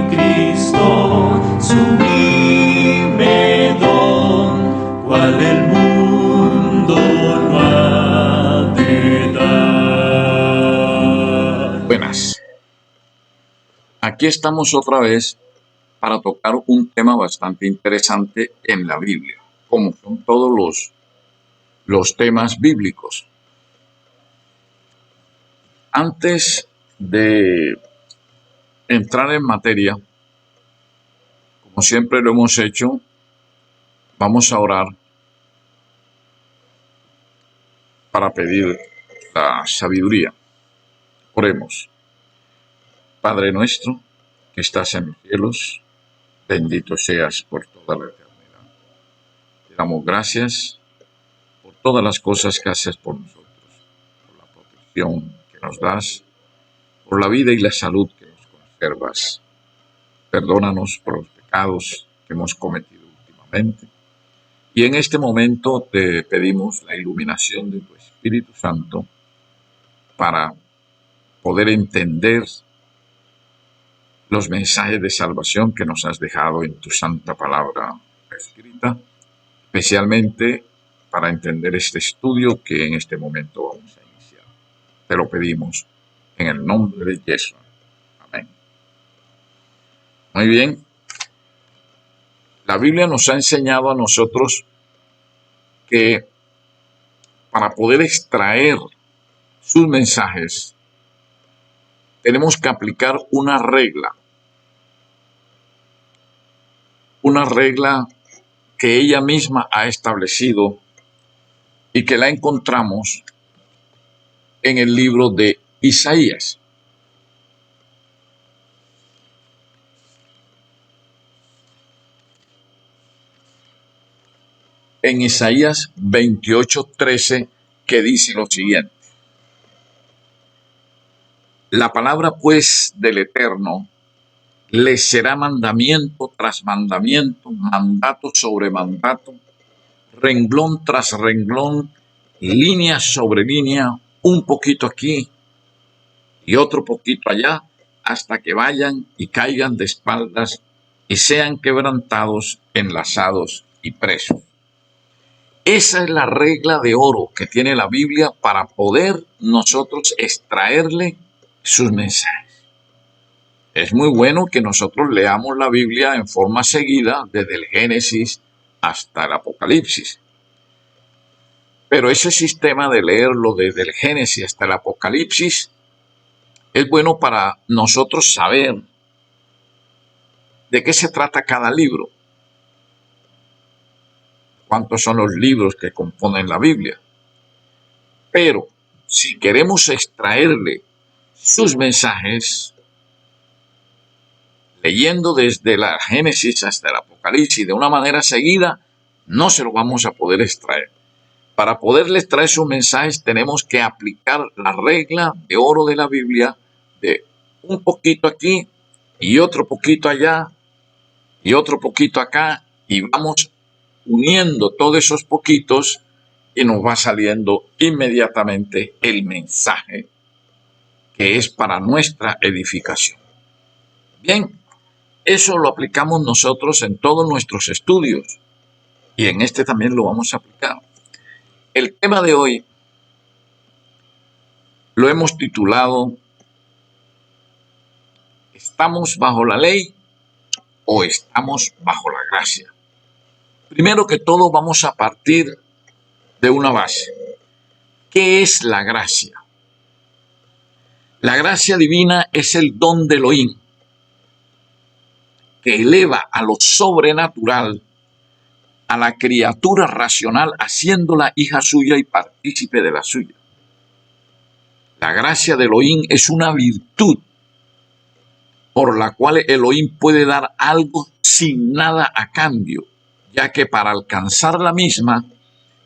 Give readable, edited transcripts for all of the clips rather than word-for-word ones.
Cristo, sublime don, cual el mundo no ha de dar. Buenas. Aquí estamos otra vez para tocar un tema bastante interesante en la Biblia, como son todos los temas bíblicos. Antes de entrar en materia, como siempre lo hemos hecho, vamos a orar para pedir la sabiduría. Oremos. Padre nuestro, que estás en los cielos, bendito seas por toda la eternidad. Te damos gracias por todas las cosas que haces por nosotros, por la protección que nos das, por la vida y la salud que nos conservas. Perdónanos por los pecados que hemos cometido últimamente. Y en este momento te pedimos la iluminación de tu Espíritu Santo para poder entender los mensajes de salvación que nos has dejado en tu santa palabra escrita, especialmente para entender este estudio que en este momento vamos a iniciar. Te lo pedimos en el nombre de Jesús. Amén. Muy bien. La Biblia nos ha enseñado a nosotros que para poder extraer sus mensajes tenemos que aplicar una regla que ella misma ha establecido y que la encontramos en el libro de Isaías. En Isaías 28:13, que dice lo siguiente: la palabra pues del Eterno les será mandamiento tras mandamiento, mandato sobre mandato, renglón tras renglón, línea sobre línea, un poquito aquí y otro poquito allá, hasta que vayan y caigan de espaldas y sean quebrantados, enlazados y presos. Esa es la regla de oro que tiene la Biblia para poder nosotros extraerle sus mensajes. Es muy bueno que nosotros leamos la Biblia en forma seguida desde el Génesis hasta el Apocalipsis. Pero ese sistema de leerlo desde el Génesis hasta el Apocalipsis es bueno para nosotros saber de qué se trata cada libro, cuántos son los libros que componen la Biblia. Pero si queremos extraerle sus mensajes, leyendo desde la Génesis hasta el Apocalipsis de una manera seguida, no se lo vamos a poder extraer. Para poderle extraer sus mensajes tenemos que aplicar la regla de oro de la Biblia de un poquito aquí y otro poquito allá y otro poquito acá, y vamos uniendo todos esos poquitos y nos va saliendo inmediatamente el mensaje que es para nuestra edificación. Bien, eso lo aplicamos nosotros en todos nuestros estudios y en este también lo vamos a aplicar. El tema de hoy lo hemos titulado ¿estamos bajo la ley o estamos bajo la gracia? Primero que todo vamos a partir de una base. ¿Qué es la gracia? La gracia divina es el don de Elohim, que eleva a lo sobrenatural a la criatura racional, haciéndola hija suya y partícipe de la suya. La gracia de Elohim es una virtud por la cual Elohim puede dar algo sin nada a cambio, ya que para alcanzar la misma,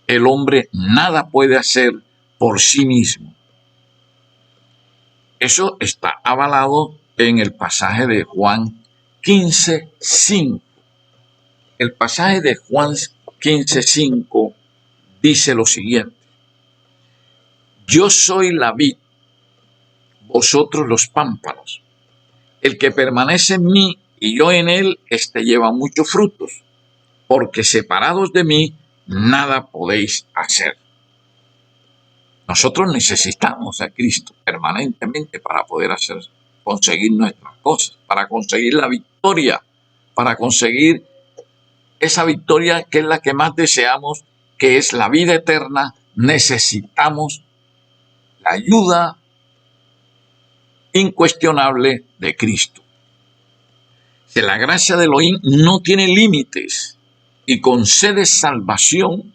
el hombre nada puede hacer por sí mismo. Eso está avalado en el pasaje de Juan 15:5. El pasaje de Juan 15:5 dice lo siguiente: yo soy la vid, vosotros los pámpanos. El que permanece en mí y yo en él, éste lleva muchos frutos, porque separados de mí, nada podéis hacer. Nosotros necesitamos a Cristo permanentemente para poder conseguir nuestras cosas, para conseguir la victoria, para conseguir esa victoria que es la que más deseamos, que es la vida eterna. Necesitamos la ayuda incuestionable de Cristo. Que la gracia de Elohim no tiene límites y concede salvación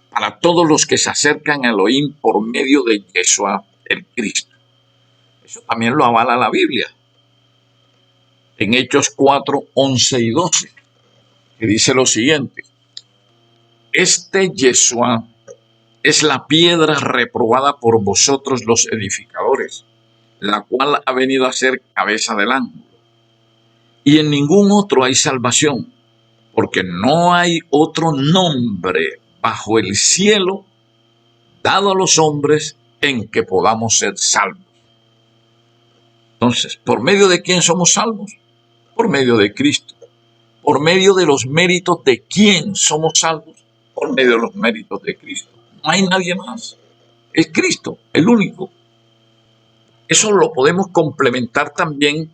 para todos los que se acercan a Elohim por medio de Yeshua el Cristo. Eso también lo avala la Biblia. En Hechos 4, 11 y 12, que dice lo siguiente: este Yeshua es la piedra reprobada por vosotros los edificadores, la cual ha venido a ser cabeza del ángulo. Y en ningún otro hay salvación, porque no hay otro nombre bajo el cielo dado a los hombres en que podamos ser salvos. Entonces, ¿por medio de quién somos salvos? Por medio de Cristo. ¿Por medio de los méritos de quién somos salvos? Por medio de los méritos de Cristo. No hay nadie más. Es Cristo, el único. Eso lo podemos complementar también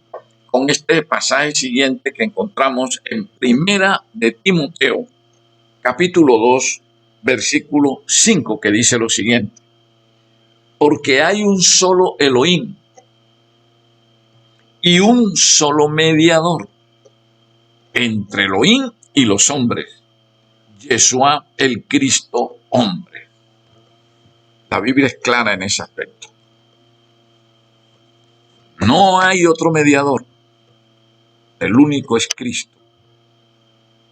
con este pasaje siguiente que encontramos en Primera de Timoteo, capítulo 2, versículo 5, que dice lo siguiente: porque hay un solo Elohim y un solo mediador entre Elohim y los hombres, Yeshua el Cristo hombre. La Biblia es clara en ese aspecto. No hay otro mediador. El único es Cristo.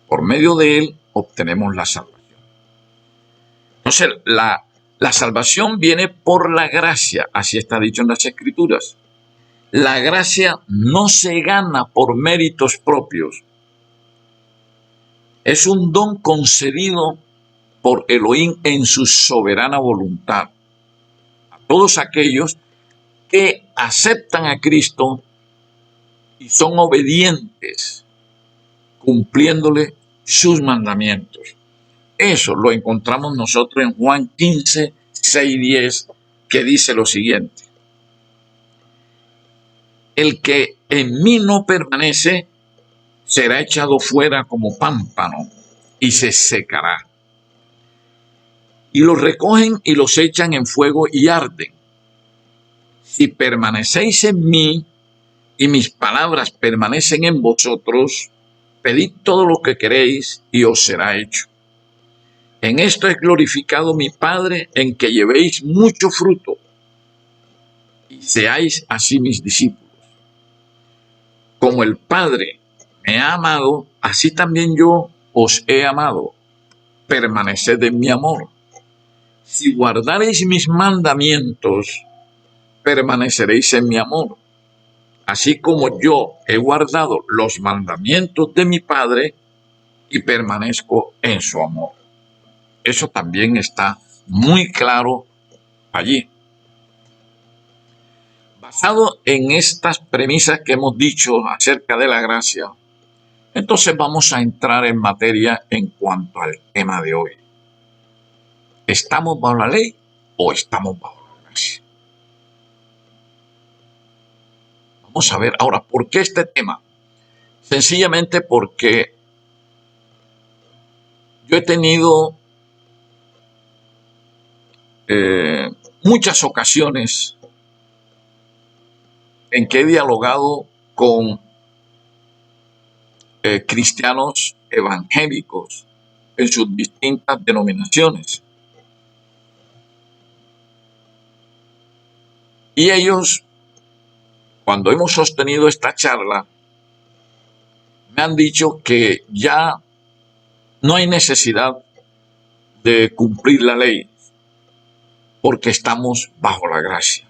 Por medio de él obtenemos la salvación. Entonces, la salvación viene por la gracia, así está dicho en las Escrituras. La gracia no se gana por méritos propios. Es un don concedido por Elohim en su soberana voluntad a todos aquellos que aceptan a Cristo y son obedientes, cumpliéndole sus mandamientos. Eso lo encontramos nosotros en Juan 15, 6 y 10, que dice lo siguiente: el que en mí no permanece será echado fuera como pámpano y se secará. Y los recogen y los echan en fuego y arden. Si permanecéis en mí y mis palabras permanecen en vosotros, pedid todo lo que queréis y os será hecho. En esto es glorificado mi Padre, en que llevéis mucho fruto y seáis así mis discípulos. Como el Padre me ha amado, así también yo os he amado. Permaneced en mi amor. Si guardareis mis mandamientos, permaneceréis en mi amor, así como yo he guardado los mandamientos de mi Padre y permanezco en su amor. Eso también está muy claro allí. Basado en estas premisas que hemos dicho acerca de la gracia, entonces vamos a entrar en materia en cuanto al tema de hoy. ¿Estamos bajo la ley o estamos bajo la gracia? Vamos a ver ahora, ¿por qué este tema? Sencillamente porque yo he tenido muchas ocasiones en que he dialogado con cristianos evangélicos en sus distintas denominaciones. Y ellos, cuando hemos sostenido esta charla, me han dicho que ya no hay necesidad de cumplir la ley porque estamos bajo la gracia.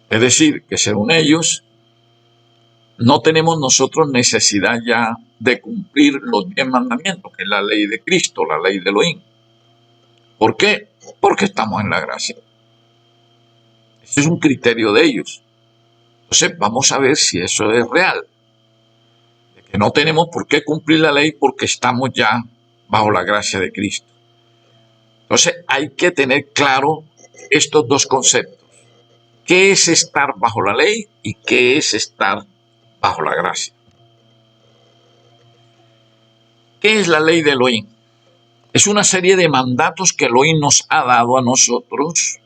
Es decir, que según ellos, no tenemos nosotros necesidad ya de cumplir los 10 mandamientos, que es la ley de Cristo, la ley de Elohim. ¿Por qué? Porque estamos en la gracia. Ese es un criterio de ellos. Entonces vamos a ver si eso es real, de que no tenemos por qué cumplir la ley porque estamos ya bajo la gracia de Cristo. Entonces hay que tener claro estos dos conceptos. ¿Qué es estar bajo la ley y qué es estar bajo la gracia? ¿Qué es la ley de Elohim? Es una serie de mandatos que Elohim nos ha dado a nosotros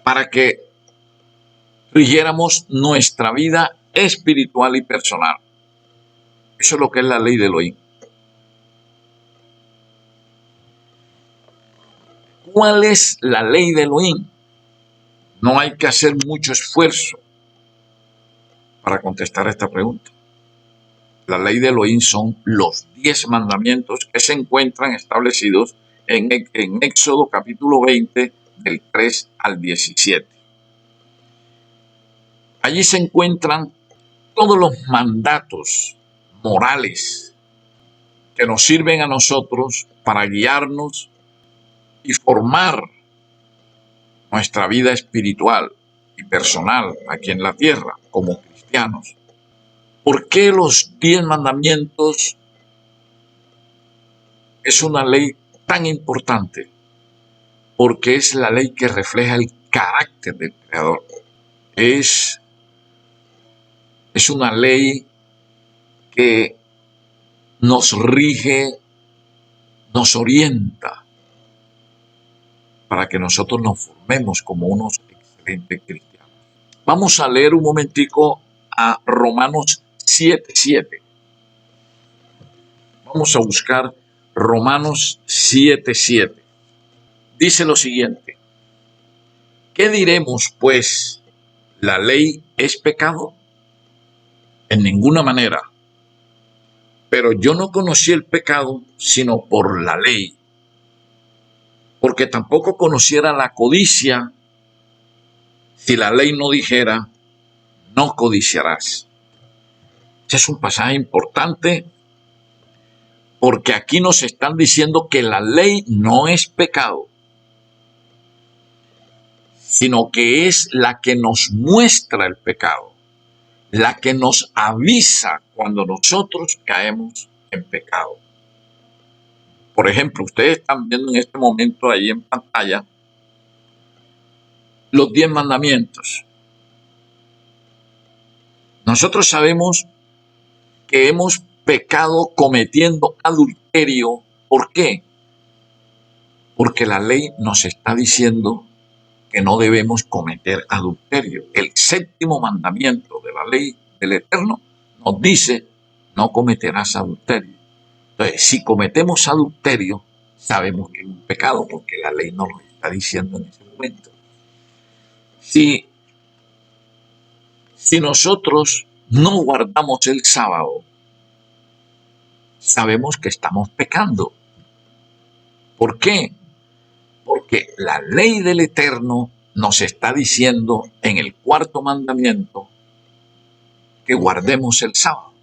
para que rigiéramos nuestra vida espiritual y personal. Eso es lo que es la ley de Elohim. ¿Cuál es la ley de Elohim? No hay que hacer mucho esfuerzo para contestar esta pregunta. La ley de Elohim son los 10 mandamientos que se encuentran establecidos en Éxodo capítulo 20, del 3 al 17. Allí se encuentran todos los mandatos morales que nos sirven a nosotros para guiarnos y formar nuestra vida espiritual y personal aquí en la tierra como cristianos. ¿Por qué los 10 mandamientos es una ley tan importante? Porque es la ley que refleja el carácter del Creador. Es una ley que nos rige, nos orienta para que nosotros nos formemos como unos excelentes cristianos. Vamos a leer un momentico a Romanos 7:7. Vamos a buscar Romanos 7:7. Dice lo siguiente: ¿qué diremos, pues? ¿La ley es pecado? En ninguna manera. Pero yo no conocí el pecado sino por la ley, porque tampoco conociera la codicia si la ley no dijera, no codiciarás. Ese es un pasaje importante porque aquí nos están diciendo que la ley no es pecado, sino que es la que nos muestra el pecado, la que nos avisa cuando nosotros caemos en pecado. Por ejemplo, ustedes están viendo en este momento ahí en pantalla los 10 mandamientos. Nosotros sabemos que hemos pecado cometiendo adulterio. ¿Por qué? Porque la ley nos está diciendo que no debemos cometer adulterio. El 7º mandamiento de la ley del Eterno nos dice, no cometerás adulterio. Entonces, si cometemos adulterio, sabemos que es un pecado porque la ley nos lo está diciendo en ese momento. Si nosotros no guardamos el sábado, sabemos que estamos pecando. ¿Por qué? Porque la ley del Eterno nos está diciendo en el 4º mandamiento que guardemos el sábado.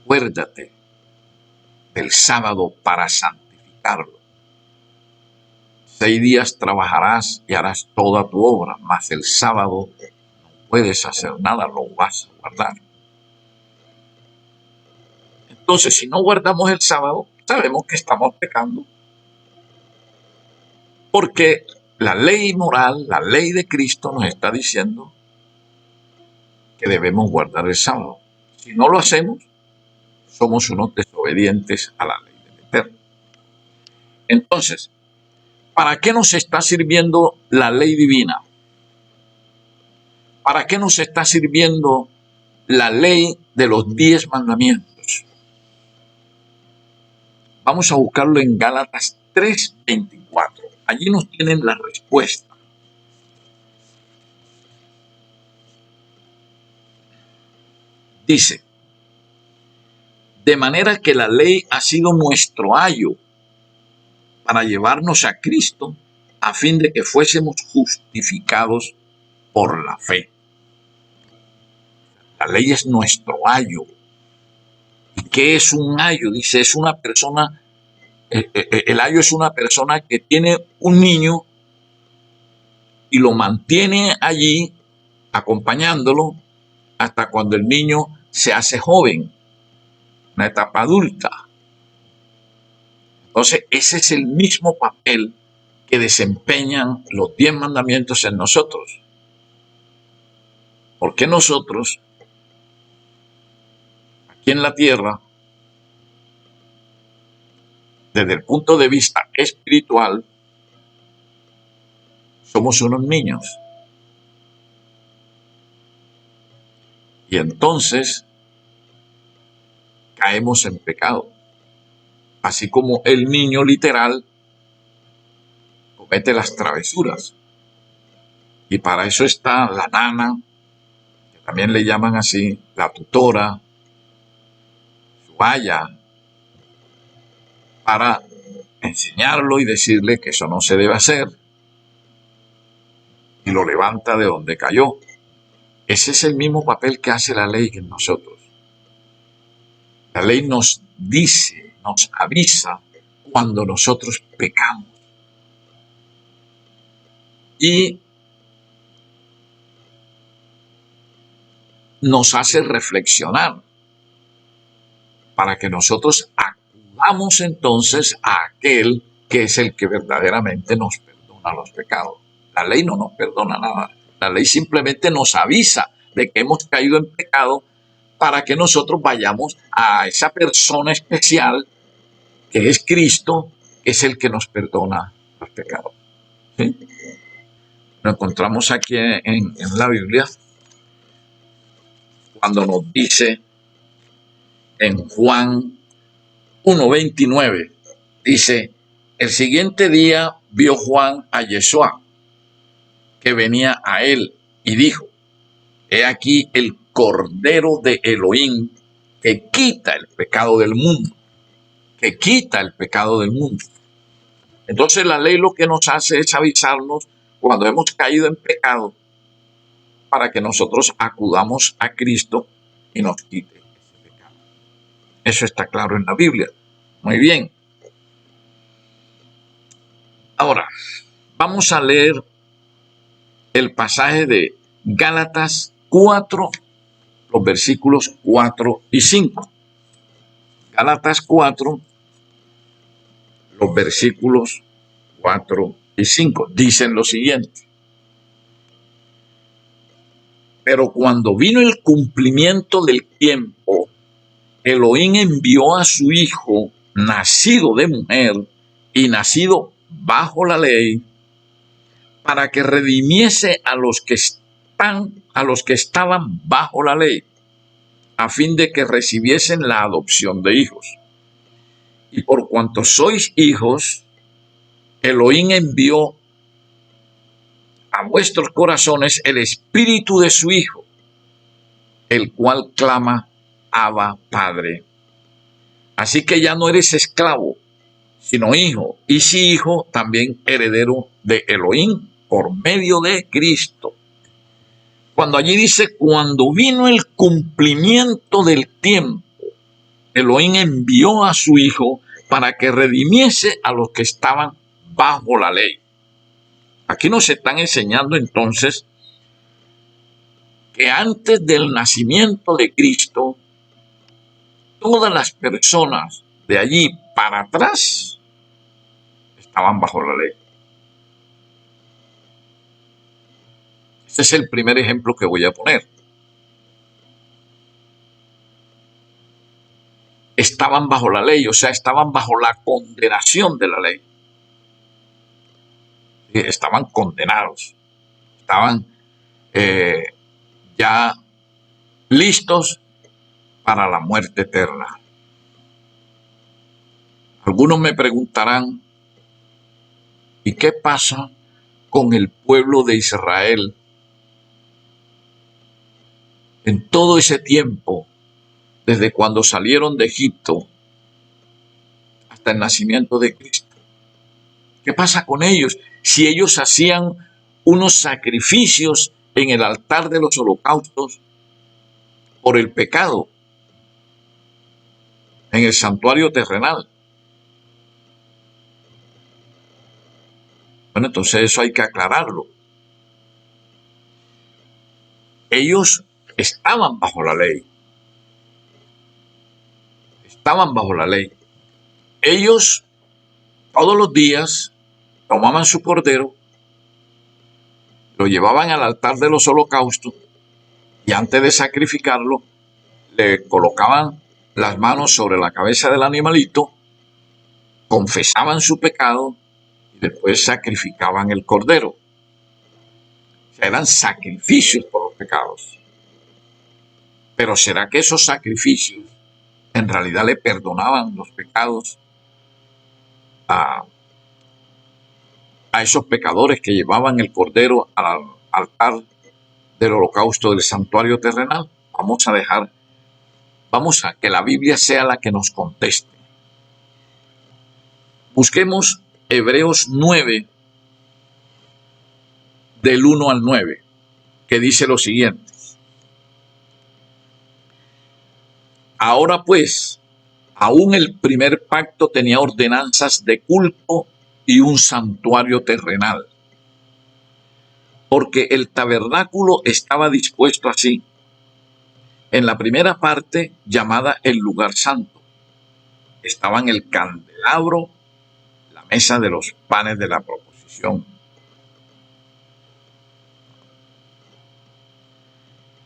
Acuérdate del sábado para santificarlo. 6 días trabajarás y harás toda tu obra, mas el sábado no puedes hacer nada, lo vas a guardar. Entonces, si no guardamos el sábado, sabemos que estamos pecando. Porque la ley moral, la ley de Cristo nos está diciendo que debemos guardar el sábado. Si no lo hacemos, somos unos desobedientes a la ley del Eterno. Entonces, ¿para qué nos está sirviendo la ley divina? ¿Para qué nos está sirviendo la ley de los 10 mandamientos? Vamos a buscarlo en Gálatas 3:24. Allí nos tienen la respuesta. Dice, de manera que la ley ha sido nuestro ayo para llevarnos a Cristo a fin de que fuésemos justificados por la fe. La ley es nuestro ayo. ¿Y qué es un ayo? Dice, es una persona, el ayo es una persona que tiene un niño y lo mantiene allí acompañándolo hasta cuando el niño se hace joven, una etapa adulta. Entonces, ese es el mismo papel que desempeñan los 10 mandamientos en nosotros. Porque nosotros, aquí en la tierra, desde el punto de vista espiritual, somos unos niños. Y entonces caemos en pecado. Así como el niño literal comete las travesuras. Y para eso está la nana, que también le llaman así, la tutora, su aya, para enseñarlo y decirle que eso no se debe hacer. Y lo levanta de donde cayó. Ese es el mismo papel que hace la ley en nosotros. La ley nos dice, nos avisa cuando nosotros pecamos. Y nos hace reflexionar para que nosotros acudamos entonces a aquel que es el que verdaderamente nos perdona los pecados. La ley no nos perdona nada. La ley simplemente nos avisa de que hemos caído en pecado para que nosotros vayamos a esa persona especial que es Cristo, que es el que nos perdona los pecados. ¿Sí? Lo encontramos aquí en la Biblia cuando nos dice en Juan 1:29, dice, el siguiente día vio Juan a Yeshua, que venía a él, y dijo, he aquí el Cordero de Elohim, que quita el pecado del mundo, que quita el pecado del mundo. Entonces la ley lo que nos hace es avisarnos cuando hemos caído en pecado, para que nosotros acudamos a Cristo y nos quite ese pecado. Eso está claro en la Biblia. Muy bien. Ahora, vamos a leer el pasaje de Gálatas 4, los versículos 4 y 5. Gálatas 4, los versículos 4 y 5. Dicen lo siguiente. Pero cuando vino el cumplimiento del tiempo, Elohim envió a su Hijo, nacido de mujer y nacido bajo la ley, para que redimiese a los que estaban bajo la ley, a fin de que recibiesen la adopción de hijos. Y por cuanto sois hijos, Elohim envió a vuestros corazones el espíritu de su Hijo, el cual clama, Abba, Padre. Así que ya no eres esclavo, sino hijo, y si hijo, también heredero de Elohim por medio de Cristo. Cuando allí dice, cuando vino el cumplimiento del tiempo, Elohim envió a su Hijo para que redimiese a los que estaban bajo la ley. Aquí nos están enseñando entonces que antes del nacimiento de Cristo, todas las personas de allí para atrás estaban bajo la ley. Ese es el primer ejemplo que voy a poner. Estaban bajo la ley, o sea, estaban bajo la condenación de la ley. Estaban condenados, estaban ya listos para la muerte eterna. Algunos me preguntarán, ¿y qué pasa con el pueblo de Israel en todo ese tiempo, desde cuando salieron de Egipto hasta el nacimiento de Cristo? ¿Qué pasa con ellos si ellos hacían unos sacrificios en el altar de los holocaustos por el pecado en el santuario terrenal? Bueno, entonces eso hay que aclararlo. Ellos estaban bajo la ley. Estaban bajo la ley. Ellos todos los días tomaban su cordero, lo llevaban al altar de los holocaustos y antes de sacrificarlo, le colocaban las manos sobre la cabeza del animalito, confesaban su pecado y después sacrificaban el cordero. O sea, eran sacrificios por los pecados. Pero ¿será que esos sacrificios en realidad le perdonaban los pecados a esos pecadores que llevaban el cordero al altar del holocausto del santuario terrenal? Vamos a que la Biblia sea la que nos conteste. Busquemos Hebreos 9, del 1 al 9, que dice lo siguiente. Ahora pues, aún el primer pacto tenía ordenanzas de culto y un santuario terrenal, porque el tabernáculo estaba dispuesto así. En la primera parte, llamada el lugar santo, estaban el candelabro, la mesa de los panes de la proposición.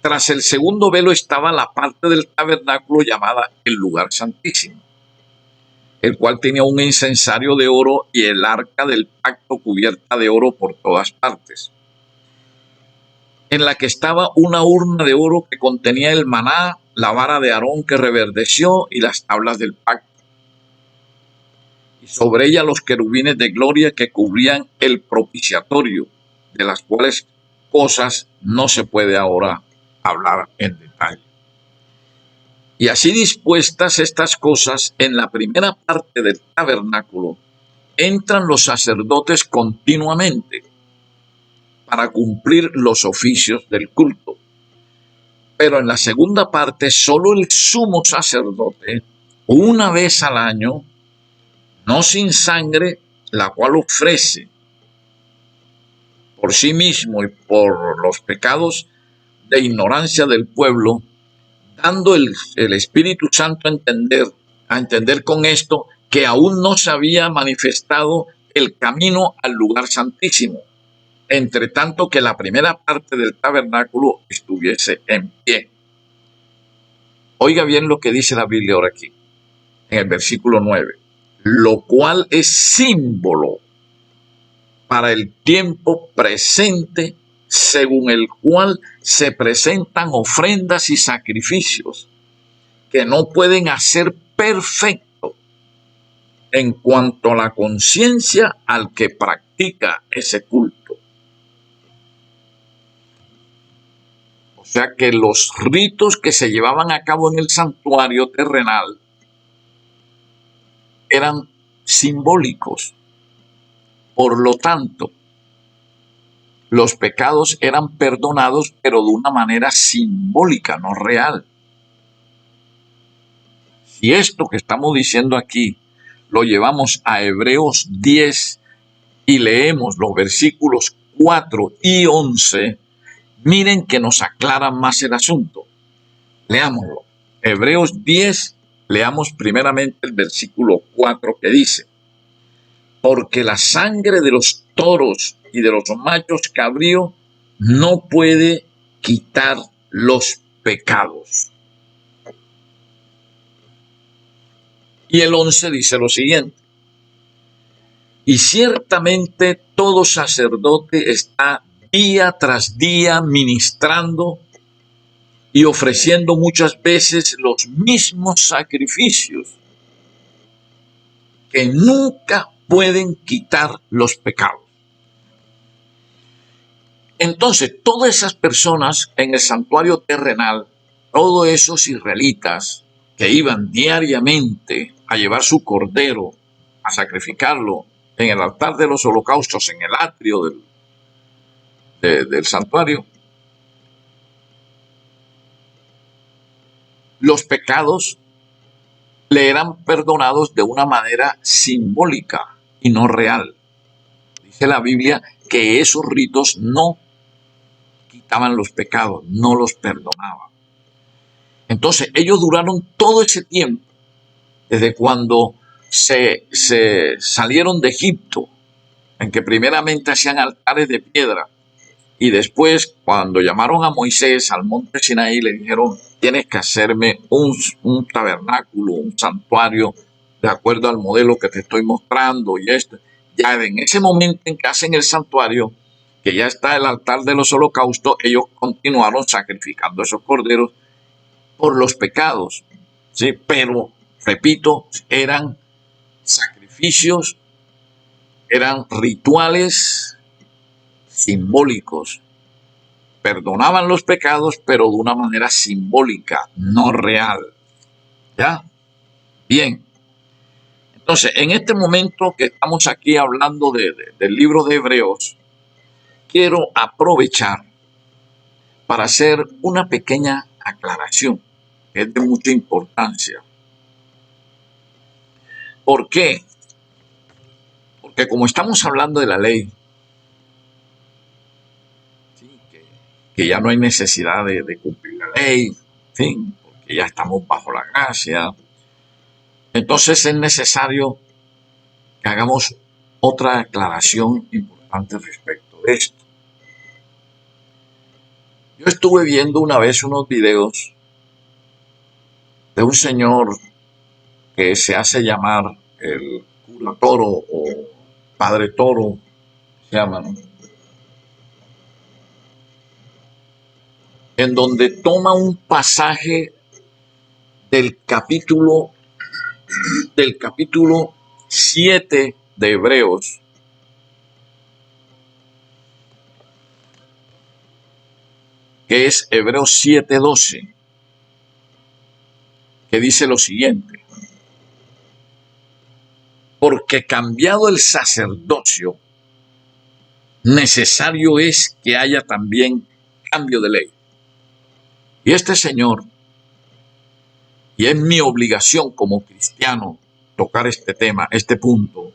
Tras el segundo velo estaba la parte del tabernáculo llamada el lugar santísimo, el cual tenía un incensario de oro y el arca del pacto cubierta de oro por todas partes, en la que estaba una urna de oro que contenía el maná, la vara de Aarón que reverdeció y las tablas del pacto, y sobre ella los querubines de gloria que cubrían el propiciatorio, de las cuales cosas no se puede ahora hablar en detalle. Y así dispuestas estas cosas, en la primera parte del tabernáculo entran los sacerdotes continuamente para cumplir los oficios del culto. Pero en la segunda parte, solo el sumo sacerdote, una vez al año, no sin sangre, la cual ofrece por sí mismo y por los pecados de ignorancia del pueblo, dando el Espíritu Santo a entender con esto que aún no se había manifestado el camino al lugar santísimo, entre tanto que la primera parte del tabernáculo estuviese en pie. Oiga bien lo que dice la Biblia ahora aquí, en el versículo 9, lo cual es símbolo para el tiempo presente, según el cual se presentan ofrendas y sacrificios que no pueden hacer perfecto en cuanto a la conciencia al que practica ese culto. O sea que los ritos que se llevaban a cabo en el santuario terrenal eran simbólicos. Por lo tanto, los pecados eran perdonados, pero de una manera simbólica, no real. Si esto que estamos diciendo aquí lo llevamos a Hebreos 10 y leemos los versículos 4 y 11, miren que nos aclaran más el asunto. Leámoslo. Hebreos 10, leamos primeramente el versículo 4 que dice: porque la sangre de los toros y de los machos cabrío no puede quitar los pecados. Y el 11 dice lo siguiente: y ciertamente todo sacerdote está día tras día ministrando y ofreciendo muchas veces los mismos sacrificios que nunca pueden quitar los pecados. Entonces, todas esas personas en el santuario terrenal, todos esos israelitas que iban diariamente a llevar su cordero, a sacrificarlo en el altar de los holocaustos, en el atrio del santuario, los pecados le eran perdonados de una manera simbólica y no real. Dice la Biblia que esos ritos no quitaban los pecados, no los perdonaban. Entonces ellos duraron todo ese tiempo, desde cuando se salieron de Egipto, en que primeramente hacían altares de piedra, y después cuando llamaron a Moisés al monte Sinaí, le dijeron, tienes que hacerme un tabernáculo, un santuario, de acuerdo al modelo que te estoy mostrando y esto. Ya en ese momento en que hacen el santuario, que ya está el altar de los holocaustos, ellos continuaron sacrificando esos corderos por los pecados, ¿sí? Pero, repito, eran sacrificios, eran rituales simbólicos. Perdonaban los pecados, pero de una manera simbólica, no real. ¿Ya? Bien. Entonces, en este momento que estamos aquí hablando del libro de Hebreos, quiero aprovechar para hacer una pequeña aclaración, que es de mucha importancia. ¿Por qué? Porque como estamos hablando de la ley, ¿sí? que ya no hay necesidad de cumplir la ley, ¿sí? Porque ya estamos bajo la gracia, entonces es necesario que hagamos otra aclaración importante respecto de esto. Yo estuve viendo una vez unos videos de un señor que se hace llamar el cura Toro o padre Toro, se llaman, en donde toma un pasaje del capítulo 7 de Hebreos, que es Hebreos 7:12, que dice lo siguiente: porque cambiado el sacerdocio, necesario es que haya también cambio de ley. Y este señor, y es mi obligación como cristiano tocar este tema, este punto,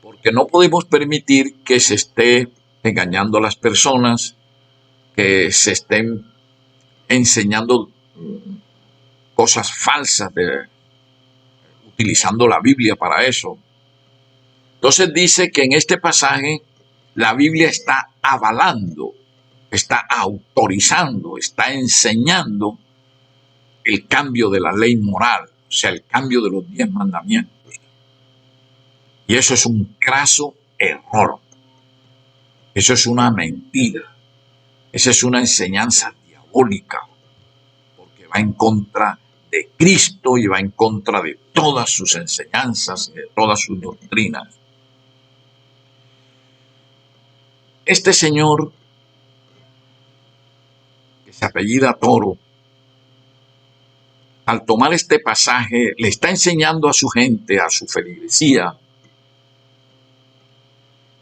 porque no podemos permitir que se esté engañando a las personas, que se estén enseñando cosas falsas, utilizando la Biblia para eso. Entonces dice que en este pasaje la Biblia está avalando, está autorizando, está enseñando el cambio de la ley moral, o sea, el cambio de los 10 mandamientos. Y eso es un craso error. Eso es una mentira. Esa es una enseñanza diabólica, porque va en contra de Cristo y va en contra de todas sus enseñanzas y de todas sus doctrinas. Este señor, que se apellida Toro, al tomar este pasaje, le está enseñando a su gente, a su feligresía,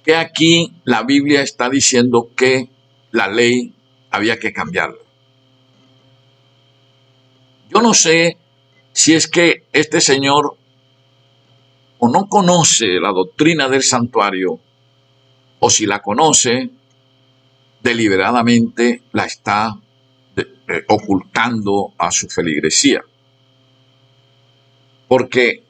que aquí la Biblia está diciendo que la ley había que cambiarla. Yo no sé si es que este señor o no conoce la doctrina del santuario, o si la conoce, deliberadamente la está ocultando a su feligresía. Porque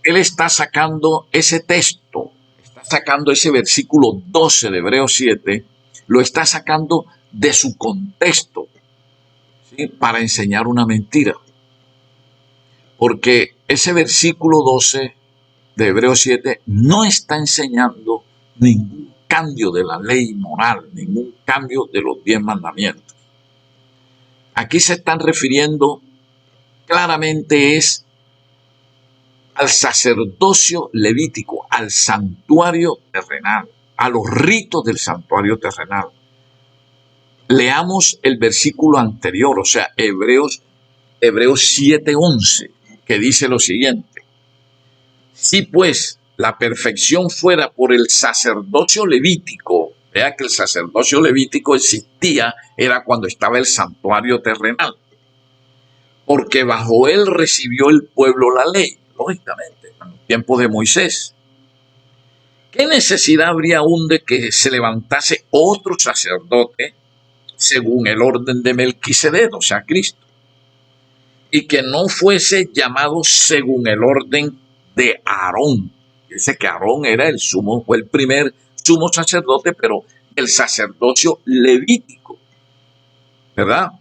él está sacando ese texto, está sacando ese versículo 12 de Hebreos 7, lo está sacando de su contexto, ¿sí? Para enseñar una mentira. Porque ese versículo 12 de Hebreos 7 no está enseñando ningún cambio de la ley moral, ningún cambio de los 10 mandamientos. Aquí se están refiriendo claramente es al sacerdocio levítico, al santuario terrenal, a los ritos del santuario terrenal. Leamos el versículo anterior, o sea, Hebreos 7:11, que dice lo siguiente: si pues la perfección fuera por el sacerdocio levítico, vea que el sacerdocio levítico existía, era cuando estaba el santuario terrenal, porque bajo él recibió el pueblo la ley, lógicamente, en los tiempos de Moisés, ¿Qué necesidad habría aún de que se levantase otro sacerdote según el orden de Melquisedec, o sea, Cristo, y que no fuese llamado según el orden de Aarón? Dice que Aarón era fue el primer sumo sacerdote, pero el sacerdocio levítico, ¿verdad?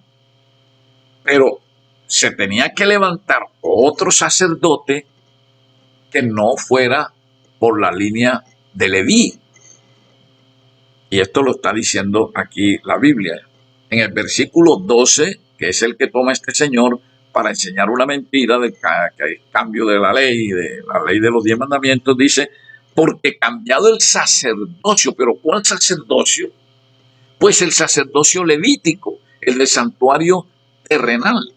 Pero se tenía que levantar otro sacerdote que no fuera por la línea de Leví. Y esto lo está diciendo aquí la Biblia. En el versículo 12, que es el que toma este señor para enseñar una mentira del cambio de la ley de los 10 mandamientos, dice, porque cambiado el sacerdocio. ¿Pero cuál sacerdocio? Pues el sacerdocio levítico, el del santuario terrenal,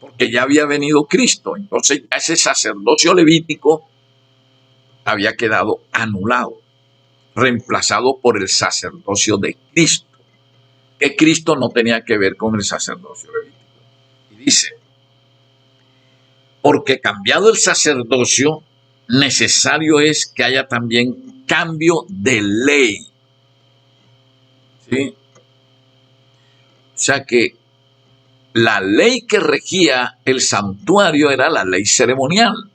porque ya había venido Cristo. Entonces ya ese sacerdocio levítico había quedado anulado, reemplazado por el sacerdocio de Cristo, que Cristo no tenía que ver con el sacerdocio levítico. Y dice, porque cambiado el sacerdocio, necesario es que haya también cambio de ley. ¿Sí? O sea que la ley que regía el santuario era la ley ceremonial,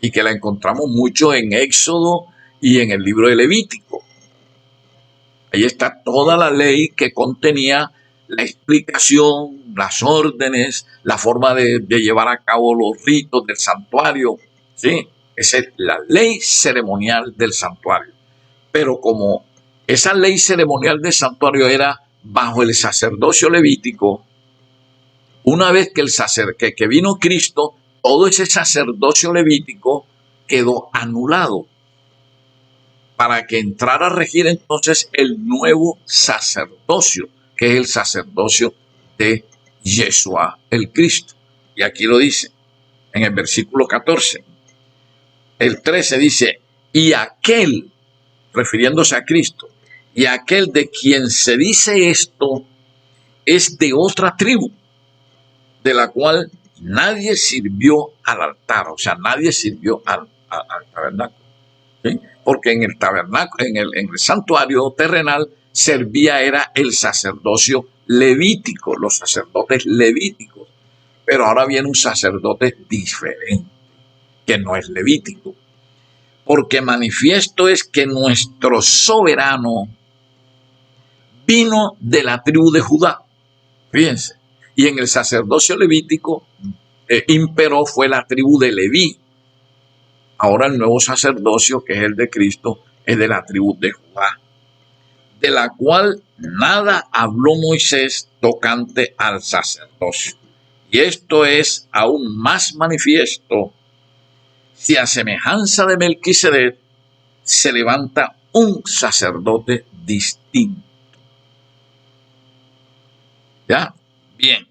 y que la encontramos mucho en Éxodo y en el libro de Levítico. Ahí está toda la ley que contenía la explicación, las órdenes, la forma de llevar a cabo los ritos del santuario. ¿Sí? Esa es la ley ceremonial del santuario. Pero como esa ley ceremonial del santuario era bajo el sacerdocio levítico, una vez que vino Cristo, todo ese sacerdocio levítico quedó anulado para que entrara a regir entonces el nuevo sacerdocio, que es el sacerdocio de Yeshua, el Cristo. Y aquí lo dice en el versículo 14. El 13 dice, y aquel, refiriéndose a Cristo, y aquel de quien se dice esto es de otra tribu, de la cual nadie sirvió al altar, o sea, nadie sirvió al tabernáculo. ¿Sí? Porque en el tabernáculo, en el santuario terrenal, era el sacerdocio levítico, los sacerdotes levíticos. Pero ahora viene un sacerdote diferente, que no es levítico. Porque manifiesto es que nuestro soberano vino de la tribu de Judá. Fíjense. Y en el sacerdocio levítico imperó fue la tribu de Leví. Ahora el nuevo sacerdocio, que es el de Cristo, es de la tribu de Judá, de la cual nada habló Moisés tocante al sacerdocio. Y esto es aún más manifiesto si a semejanza de Melquisedec se levanta un sacerdote distinto. ¿Ya? Bien.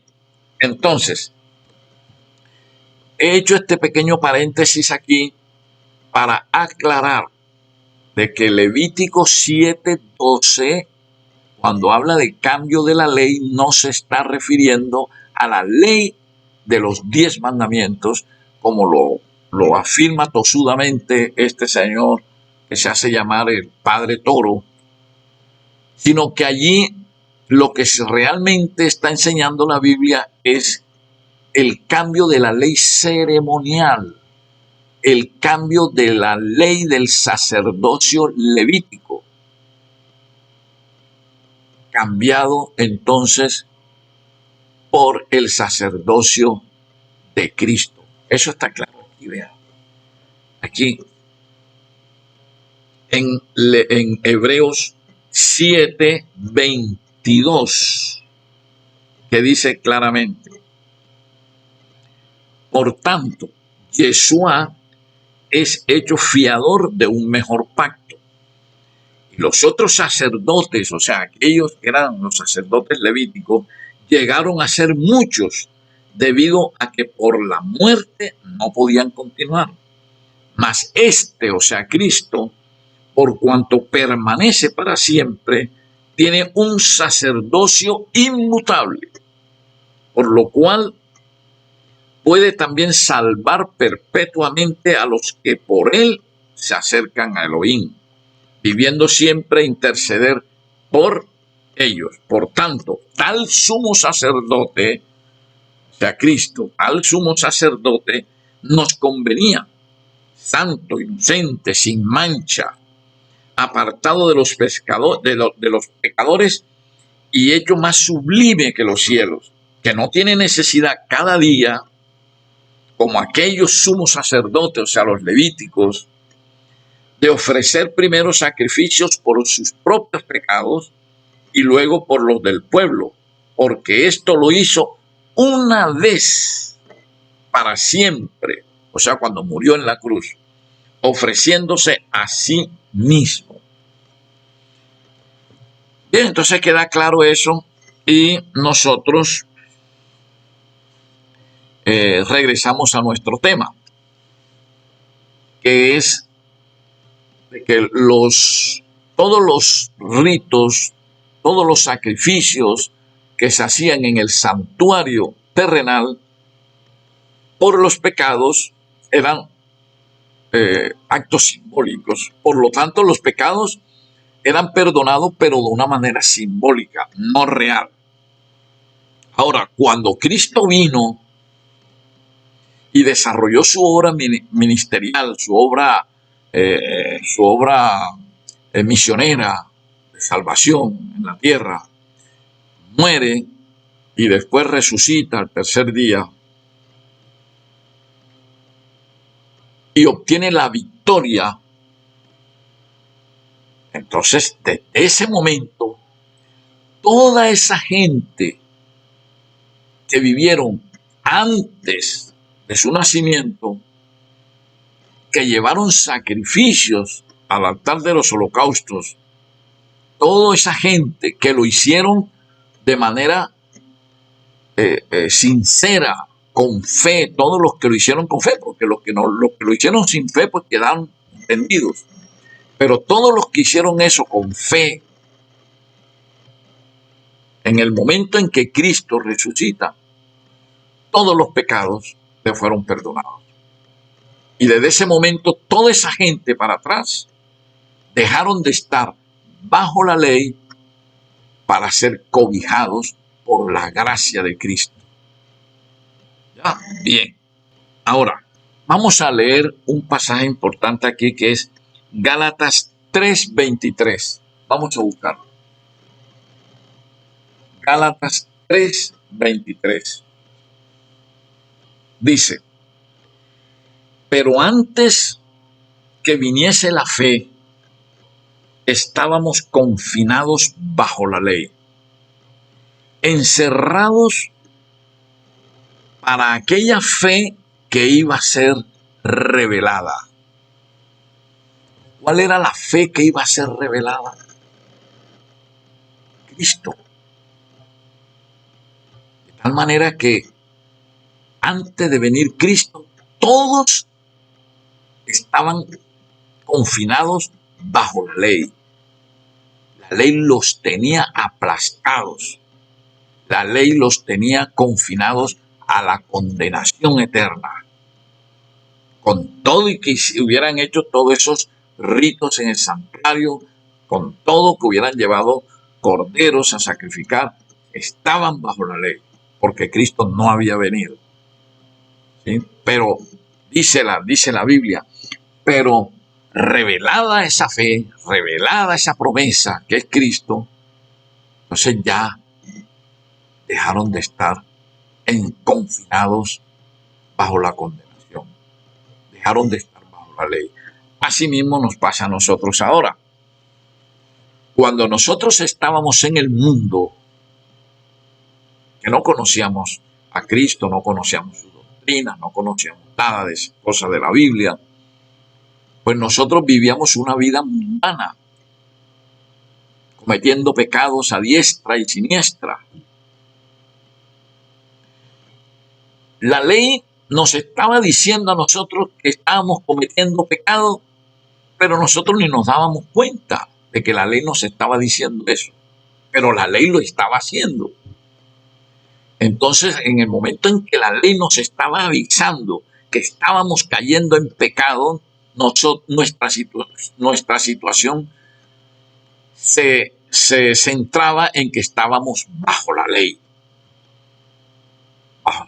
Entonces, he hecho este pequeño paréntesis aquí para aclarar de que Levítico 7:12, cuando habla de cambio de la ley, no se está refiriendo a la ley de los 10 mandamientos, como lo afirma tosudamente este señor que se hace llamar el Padre Toro, sino que allí lo que realmente está enseñando la Biblia es el cambio de la ley ceremonial, el cambio de la ley del sacerdocio levítico, cambiado entonces por el sacerdocio de Cristo. Eso está claro aquí, vean. Aquí, en Hebreos 7:22, que dice claramente, por tanto, Yeshua es hecho fiador de un mejor pacto. Y los otros sacerdotes, o sea, aquellos que eran los sacerdotes levíticos, llegaron a ser muchos debido a que por la muerte no podían continuar. Mas o sea, Cristo, por cuanto permanece para siempre, tiene un sacerdocio inmutable, por lo cual puede también salvar perpetuamente a los que por él se acercan a Elohim, viviendo siempre interceder por ellos. Por tanto, tal sumo sacerdote, o sea, Cristo, tal sumo sacerdote, nos convenía, santo, inocente, sin mancha, apartado de los pecadores y hecho más sublime que los cielos, que no tiene necesidad cada día, como aquellos sumos sacerdotes, o sea, los levíticos, de ofrecer primero sacrificios por sus propios pecados y luego por los del pueblo, porque esto lo hizo una vez para siempre, o sea, cuando murió en la cruz, ofreciéndose a sí mismo. Bien, entonces queda claro eso y nosotros regresamos a nuestro tema, que es de que todos los ritos, todos los sacrificios que se hacían en el santuario terrenal por los pecados eran actos simbólicos. Por lo tanto, los pecados eran perdonados, pero de una manera simbólica, no real. Ahora, cuando Cristo vino y desarrolló su obra ministerial, su obra misionera de salvación en la tierra, muere y después resucita al tercer día y obtiene la victoria. Entonces, desde ese momento, toda esa gente que vivieron antes de su nacimiento, que llevaron sacrificios al altar de los holocaustos, toda esa gente que lo hicieron de manera sincera, con fe, todos los que lo hicieron con fe, porque los que lo hicieron sin fe, pues quedaron entendidos. Pero todos los que hicieron eso con fe, en el momento en que Cristo resucita, todos los pecados le fueron perdonados. Y desde ese momento, toda esa gente para atrás dejaron de estar bajo la ley para ser cobijados por la gracia de Cristo. ¿Ya? Bien. Ahora, vamos a leer un pasaje importante aquí que es Gálatas 3:23. Vamos a buscarlo. Gálatas 3:23. Dice: pero antes que viniese la fe, estábamos confinados bajo la ley, encerrados para aquella fe que iba a ser revelada. ¿Cuál era la fe que iba a ser revelada? Cristo. De tal manera que antes de venir Cristo, todos estaban confinados bajo la ley. La ley los tenía aplastados. La ley los tenía confinados a la condenación eterna. Con todo y que hubieran hecho todos esos ritos en el santuario, con todo que hubieran llevado corderos a sacrificar, estaban bajo la ley, porque Cristo no había venido. ¿Sí? Pero dice la Biblia, pero revelada esa fe, revelada esa promesa que es Cristo, entonces ya dejaron de estar confinados bajo la condenación, dejaron de estar bajo la ley. Asimismo nos pasa a nosotros ahora. Cuando nosotros estábamos en el mundo, que no conocíamos a Cristo, no conocíamos su doctrina, no conocíamos nada de esas cosas de la Biblia, pues nosotros vivíamos una vida mundana, cometiendo pecados a diestra y siniestra. La ley nos estaba diciendo a nosotros que estábamos cometiendo pecado, pero nosotros ni nos dábamos cuenta de que la ley nos estaba diciendo eso. Pero la ley lo estaba haciendo. Entonces, en el momento en que la ley nos estaba avisando que estábamos cayendo en pecado, nuestra situación se centraba en que estábamos bajo la ley.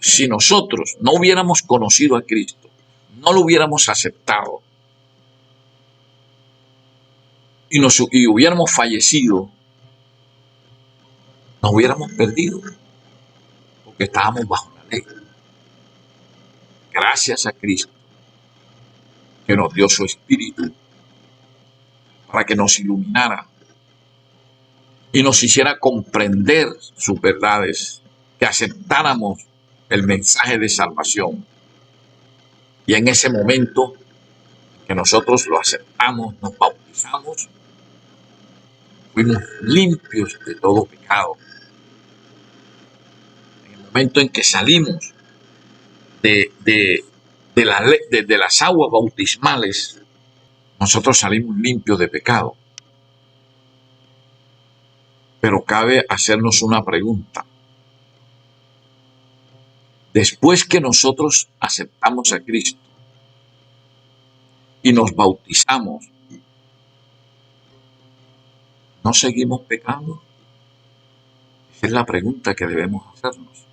Si nosotros no hubiéramos conocido a Cristo, no lo hubiéramos aceptado y hubiéramos fallecido, nos hubiéramos perdido porque estábamos bajo la ley. Gracias a Cristo que nos dio su Espíritu para que nos iluminara y nos hiciera comprender sus verdades, que aceptáramos el mensaje de salvación. Y en ese momento que nosotros lo aceptamos, nos bautizamos, fuimos limpios de todo pecado. En el momento en que salimos de las aguas bautismales, nosotros salimos limpios de pecado. Pero cabe hacernos una pregunta. Después que nosotros aceptamos a Cristo y nos bautizamos, ¿no seguimos pecando? Esa es la pregunta que debemos hacernos.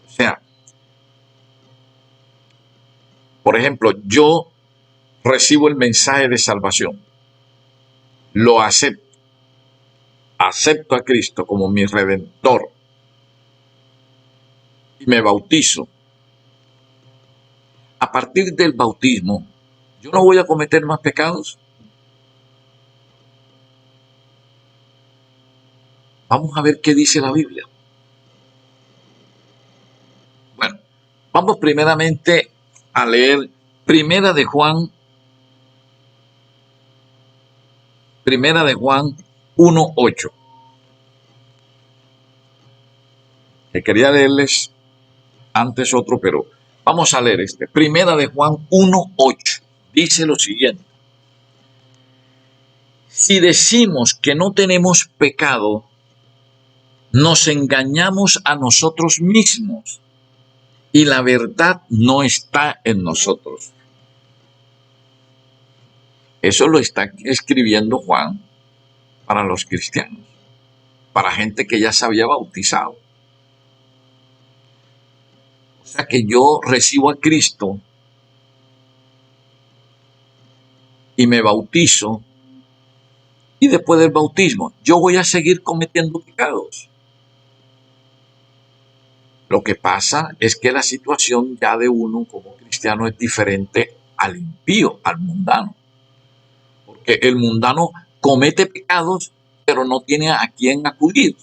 O sea, por ejemplo, yo recibo el mensaje de salvación, lo acepto a Cristo como mi Redentor y me bautizo. A partir del bautismo, ¿yo no voy a cometer más pecados? Vamos a ver qué dice la Biblia. Bueno, vamos primeramente a leer Primera de Juan 1:8. Que quería leerles antes otro, pero vamos a leer este. Primera de Juan 1:8. Dice lo siguiente. Si decimos que no tenemos pecado, nos engañamos a nosotros mismos y la verdad no está en nosotros. Eso lo está escribiendo Juan para los cristianos, para gente que ya se había bautizado. O sea que yo recibo a Cristo y me bautizo, y después del bautismo yo voy a seguir cometiendo pecados. Lo que pasa es que la situación ya de uno como cristiano es diferente al impío, al mundano. Porque el mundano comete pecados, pero no tiene a quién acudir.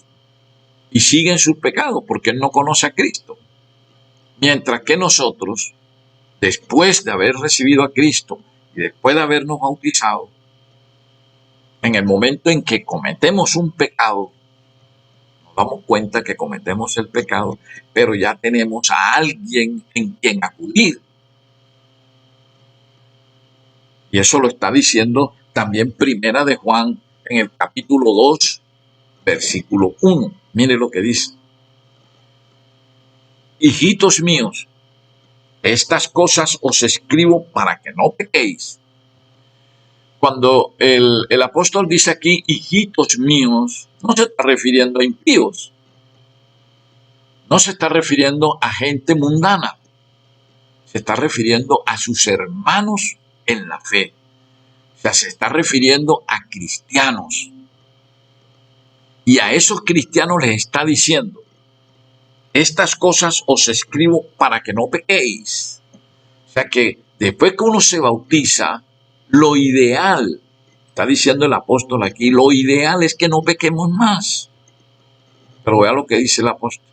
Y sigue en sus pecados porque él no conoce a Cristo. Mientras que nosotros, después de haber recibido a Cristo y después de habernos bautizado, en el momento en que cometemos un pecado, nos damos cuenta que cometemos el pecado, pero ya tenemos a alguien en quien acudir. Y eso lo está diciendo también Primera de Juan en el capítulo 2, versículo 1. Mire lo que dice. Hijitos míos, estas cosas os escribo para que no pequéis. Cuando el apóstol dice aquí, hijitos míos, no se está refiriendo a impíos. No se está refiriendo a gente mundana. Se está refiriendo a sus hermanos en la fe. O sea, se está refiriendo a cristianos. Y a esos cristianos les está diciendo, estas cosas os escribo para que no pequéis. O sea que después que uno se bautiza, lo ideal, está diciendo el apóstol aquí, lo ideal es que no pequemos más. Pero vea lo que dice el apóstol.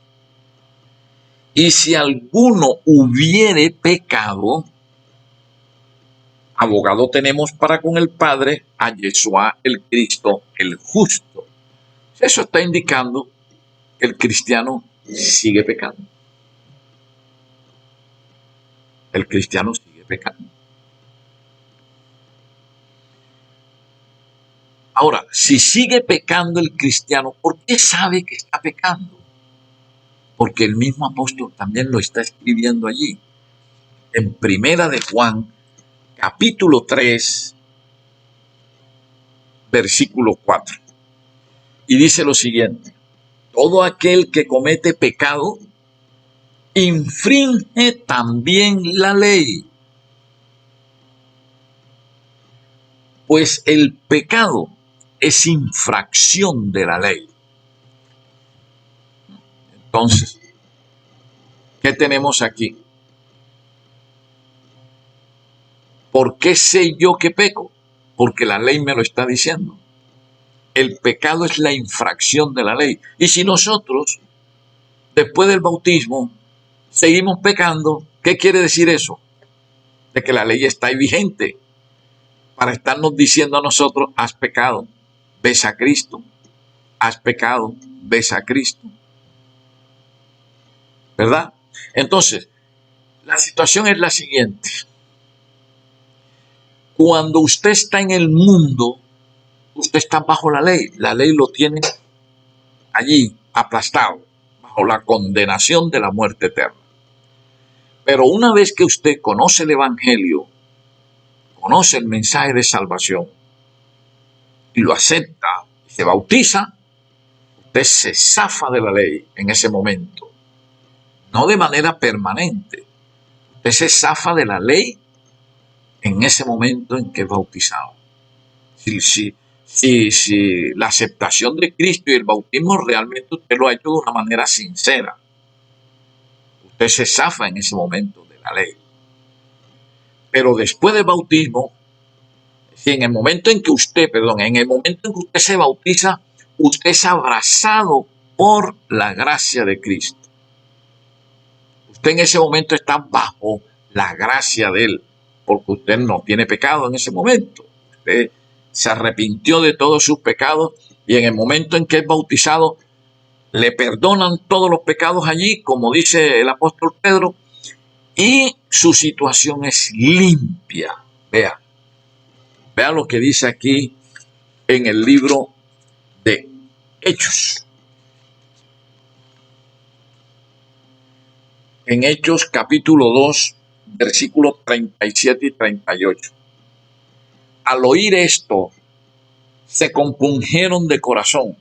Y si alguno hubiere pecado, abogado tenemos para con el Padre, a Yeshua el Cristo, el justo. Eso está indicando que el cristiano sigue pecando. El cristiano sigue pecando. Ahora, si sigue pecando el cristiano, ¿por qué sabe que está pecando? Porque el mismo apóstol también lo está escribiendo allí. En Primera de Juan, capítulo 3, versículo 4. Y dice lo siguiente: todo aquel que comete pecado infringe también la ley, pues el pecado es infracción de la ley. Entonces, ¿qué tenemos aquí? ¿Por qué sé yo que peco? Porque la ley me lo está diciendo. El pecado es la infracción de la ley. Y si nosotros, después del bautismo, seguimos pecando, ¿qué quiere decir eso? De que la ley está ahí vigente para estarnos diciendo a nosotros: has pecado, ves a Cristo, has pecado, ves a Cristo, ¿verdad? Entonces, la situación es la siguiente: cuando usted está en el mundo, usted está bajo la ley lo tiene allí aplastado, bajo la condenación de la muerte eterna. Pero una vez que usted conoce el Evangelio, conoce el mensaje de salvación y lo acepta y se bautiza, usted se zafa de la ley en ese momento, no de manera permanente. Usted se zafa de la ley en ese momento en que es bautizado. Si la aceptación de Cristo y el bautismo realmente usted lo ha hecho de una manera sincera, usted se zafa en ese momento de la ley. Pero después del bautismo, si en el momento en que usted, en el momento en que usted se bautiza, usted es abrazado por la gracia de Cristo. Usted en ese momento está bajo la gracia de Él, porque usted no tiene pecado en ese momento. Usted se arrepintió de todos sus pecados y en el momento en que es bautizado, le perdonan todos los pecados allí, como dice el apóstol Pedro, y su situación es limpia. Vea lo que dice aquí en el libro de Hechos. En Hechos capítulo 2, versículos 37 y 38. Al oír esto, se compungieron de corazón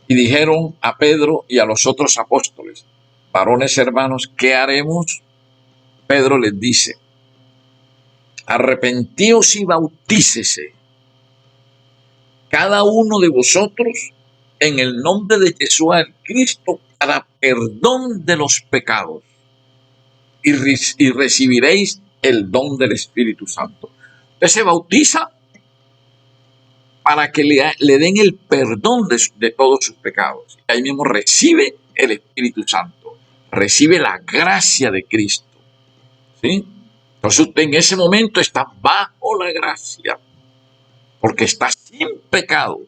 y dijeron a Pedro y a los otros apóstoles: varones hermanos, ¿qué haremos? Pedro les dice: arrepentíos y bautícese cada uno de vosotros en el nombre de Jesús el Cristo para perdón de los pecados y recibiréis el don del Espíritu Santo. Usted se bautiza para que le den el perdón de todos sus pecados. Ahí mismo recibe el Espíritu Santo, recibe la gracia de Cristo, ¿sí? Entonces usted en ese momento está bajo la gracia, porque está sin pecado.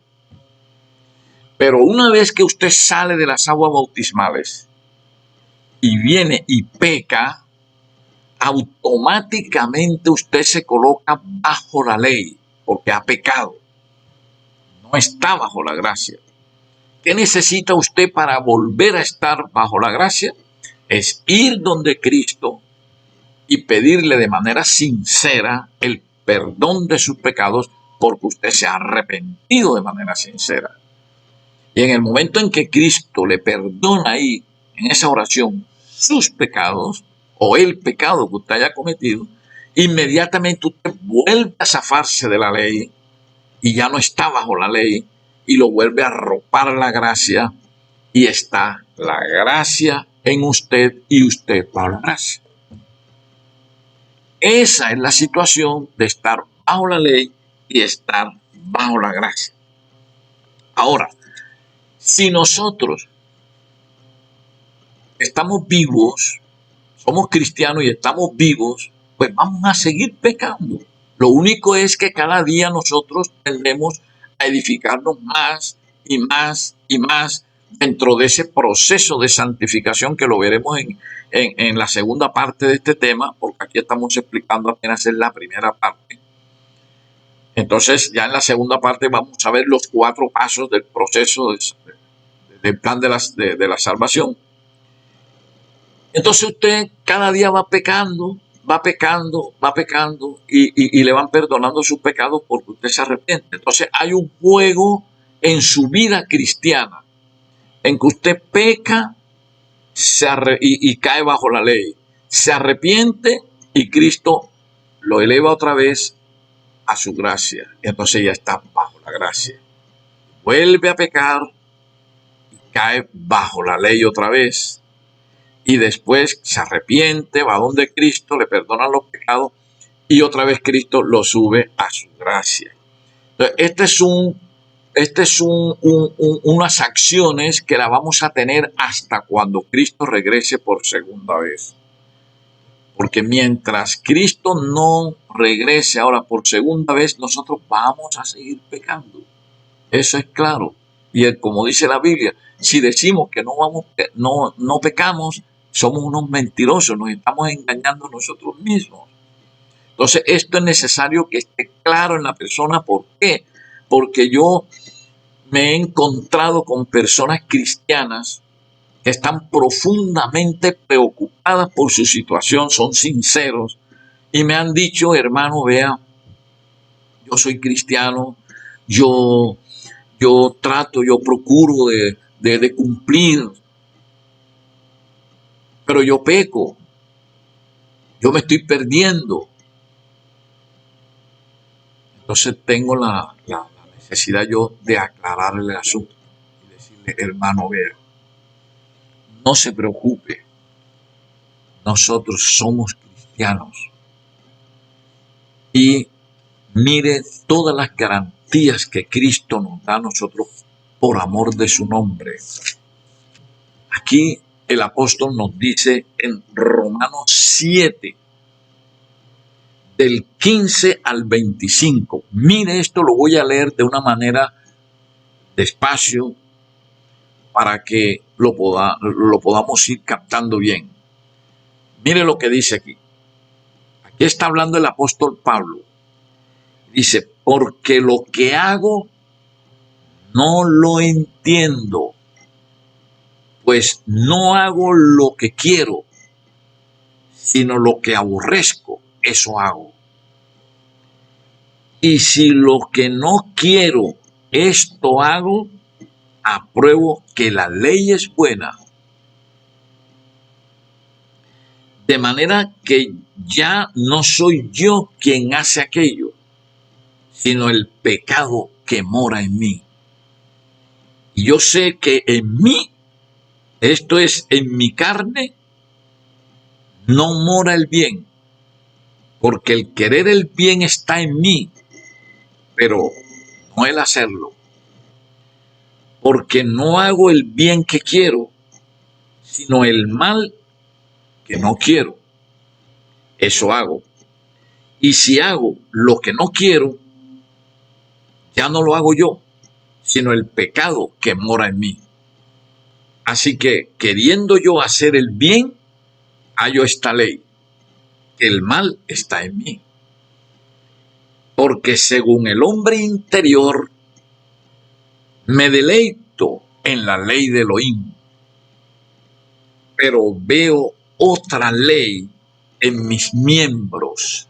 Pero una vez que usted sale de las aguas bautismales y viene y peca, automáticamente usted se coloca bajo la ley, porque ha pecado. No está bajo la gracia. ¿Qué necesita usted para volver a estar bajo la gracia? Es ir donde Cristo y pedirle de manera sincera el perdón de sus pecados, porque usted se ha arrepentido de manera sincera. Y en el momento en que Cristo le perdona ahí, en esa oración, sus pecados o el pecado que usted haya cometido, inmediatamente usted vuelve a zafarse de la ley y ya no está bajo la ley y lo vuelve a arropar la gracia y está la gracia en usted y usted bajo la gracia. Esa es la situación de estar bajo la ley y estar bajo la gracia. Ahora, si nosotros estamos vivos, somos cristianos y estamos vivos, pues vamos a seguir pecando. Lo único es que cada día nosotros tendemos a edificarnos más y más y más dentro de ese proceso de santificación que lo veremos en la segunda parte de este tema, porque aquí estamos explicando apenas en la primera parte. Entonces ya en la segunda parte vamos a ver los 4 pasos del proceso del plan de la salvación. Entonces usted cada día va pecando va pecando y le van perdonando sus pecados porque usted se arrepiente. Entonces hay un juego en su vida cristiana en que usted peca y cae bajo la ley, se arrepiente y Cristo lo eleva otra vez a su gracia. Y entonces ya está bajo la gracia. Vuelve a pecar y cae bajo la ley otra vez. Y después se arrepiente, va donde Cristo, le perdona los pecados y otra vez Cristo lo sube a su gracia. Entonces, este es unas acciones que la vamos a tener hasta cuando Cristo regrese por segunda vez. Porque mientras Cristo no regrese ahora por segunda vez, nosotros vamos a seguir pecando. Eso es claro. Y como dice la Biblia, si decimos que no pecamos, somos unos mentirosos, nos estamos engañando nosotros mismos. Entonces, esto es necesario que esté claro en la persona. ¿Por qué? Porque yo me he encontrado con personas cristianas que están profundamente preocupadas por su situación, son sinceros y me han dicho, hermano, vea, yo soy cristiano, yo yo procuro de cumplir, pero yo peco, yo me estoy perdiendo. Entonces tengo la necesidad yo de aclararle el asunto y decirle, hermano, vea, no se preocupe, nosotros somos cristianos y mire todas las garantías que Cristo nos da a nosotros por amor de su nombre. Aquí el apóstol nos dice en Romanos 7, del 15 al 25. Mire esto, lo voy a leer de una manera despacio para que lo podamos ir captando bien. Mire lo que dice aquí. Aquí está hablando el apóstol Pablo. Dice, porque lo que hago no lo entiendo, pues no hago lo que quiero, sino lo que aborrezco, eso hago. Y si lo que no quiero, esto hago, apruebo que la ley es buena. De manera que ya no soy yo quien hace aquello, sino el pecado que mora en mí. Y yo sé que en mí, esto es, en mi carne, no mora el bien, porque el querer el bien está en mí, pero no el hacerlo. Porque no hago el bien que quiero, sino el mal que no quiero. Eso hago. Y si hago lo que no quiero, ya no lo hago yo, sino el pecado que mora en mí. Así que, queriendo yo hacer el bien, hallo esta ley, que el mal está en mí. Porque según el hombre interior, me deleito en la ley de Elohim, pero veo otra ley en mis miembros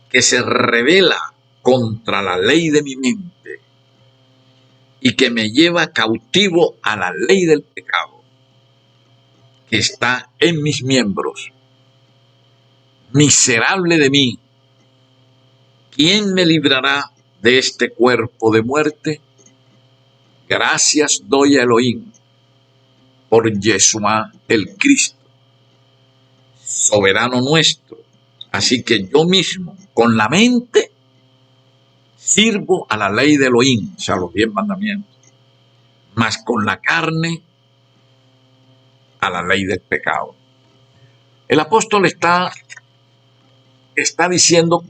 que se revela contra la ley de mi mente y que me lleva cautivo a la ley del pecado que está en mis miembros. Miserable de mí, ¿quién me librará de este cuerpo de muerte? Gracias doy a Elohim por Yeshua el Cristo, soberano nuestro. Así que yo mismo, con la mente, sirvo a la ley de Elohim, o sea, los 10 mandamientos, mas con la carne a la ley del pecado. El apóstol está diciendo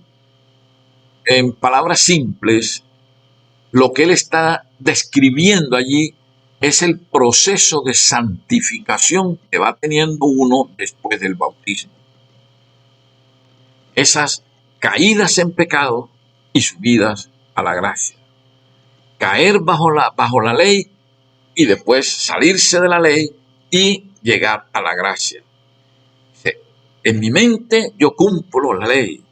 en palabras simples, lo que él está describiendo allí es el proceso de santificación que va teniendo uno después del bautismo. Esas caídas en pecado y subidas a la gracia. Caer bajo la ley y después salirse de la ley y llegar a la gracia. En mi mente yo cumplo la ley,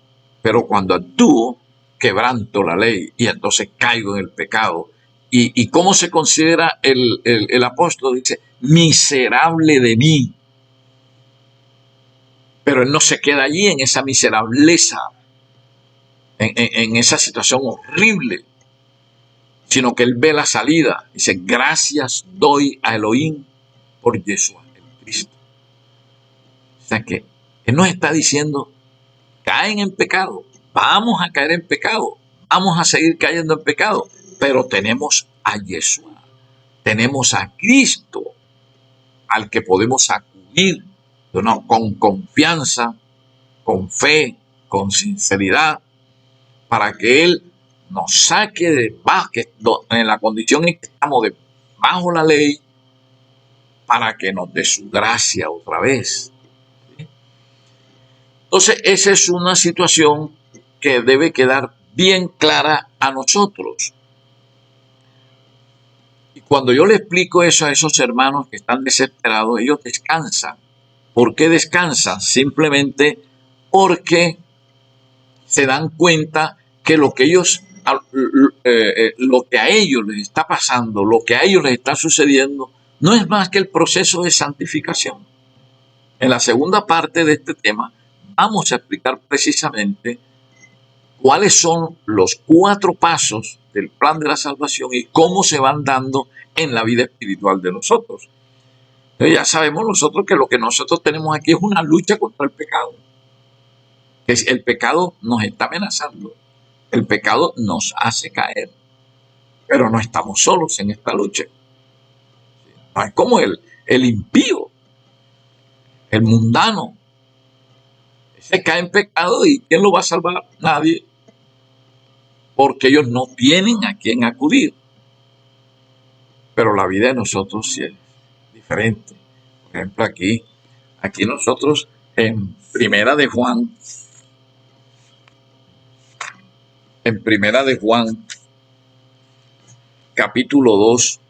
pero cuando actúo, quebranto la ley y entonces caigo en el pecado. ¿Y cómo se considera el apóstol? Dice, miserable de mí. Pero él no se queda allí en esa miserableza, en esa situación horrible, sino que él ve la salida. Dice, gracias doy a Elohim por Yeshua, el Cristo. O sea que él nos está diciendo, caen en pecado, vamos a caer en pecado, vamos a seguir cayendo en pecado, pero tenemos a Yeshua, tenemos a Cristo, al que podemos acudir, ¿no?, con confianza, con fe, con sinceridad, para que Él nos saque de en la condición en que estamos bajo la ley, para que nos dé su gracia otra vez. Entonces, esa es una situación que debe quedar bien clara a nosotros. Y cuando yo le explico eso a esos hermanos que están desesperados, ellos descansan. ¿Por qué descansan? Simplemente porque se dan cuenta que lo que a ellos les está pasando, lo que a ellos les está sucediendo, no es más que el proceso de santificación. En la segunda parte de este tema vamos a explicar precisamente cuáles son los 4 pasos del plan de la salvación y cómo se van dando en la vida espiritual de nosotros. Entonces ya sabemos nosotros que lo que nosotros tenemos aquí es una lucha contra el pecado. El pecado nos está amenazando, el pecado nos hace caer, pero no estamos solos en esta lucha. No es como el impío, el mundano. Ese cae en pecado y ¿quién lo va a salvar? Nadie. Porque ellos no tienen a quién acudir. Pero la vida de nosotros sí es diferente. Por ejemplo, aquí nosotros en Primera de Juan, capítulo 2,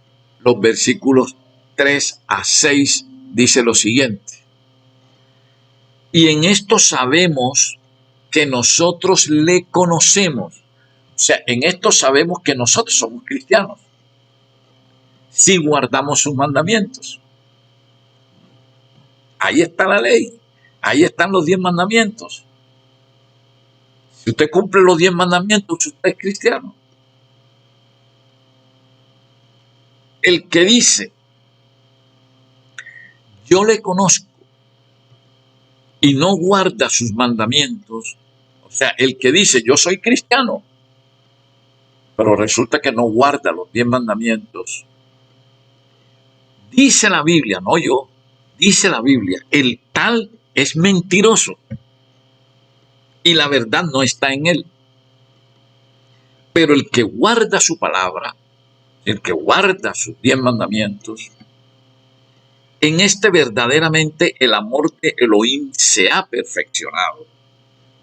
los versículos 3 a 6, dice lo siguiente. Y en esto sabemos que nosotros le conocemos. O sea, en esto sabemos que nosotros somos cristianos, si guardamos sus mandamientos. Ahí está la ley, ahí están los 10 mandamientos. Si usted cumple los 10 mandamientos, usted es cristiano. El que dice, yo le conozco y no guarda sus mandamientos, o sea, el que dice, yo soy cristiano, pero resulta que no guarda los 10 mandamientos, dice la Biblia, no yo, dice la Biblia, el tal es mentiroso y la verdad no está en él. Pero el que guarda su palabra, el que guarda sus 10 mandamientos, en este verdaderamente el amor de Elohim se ha perfeccionado.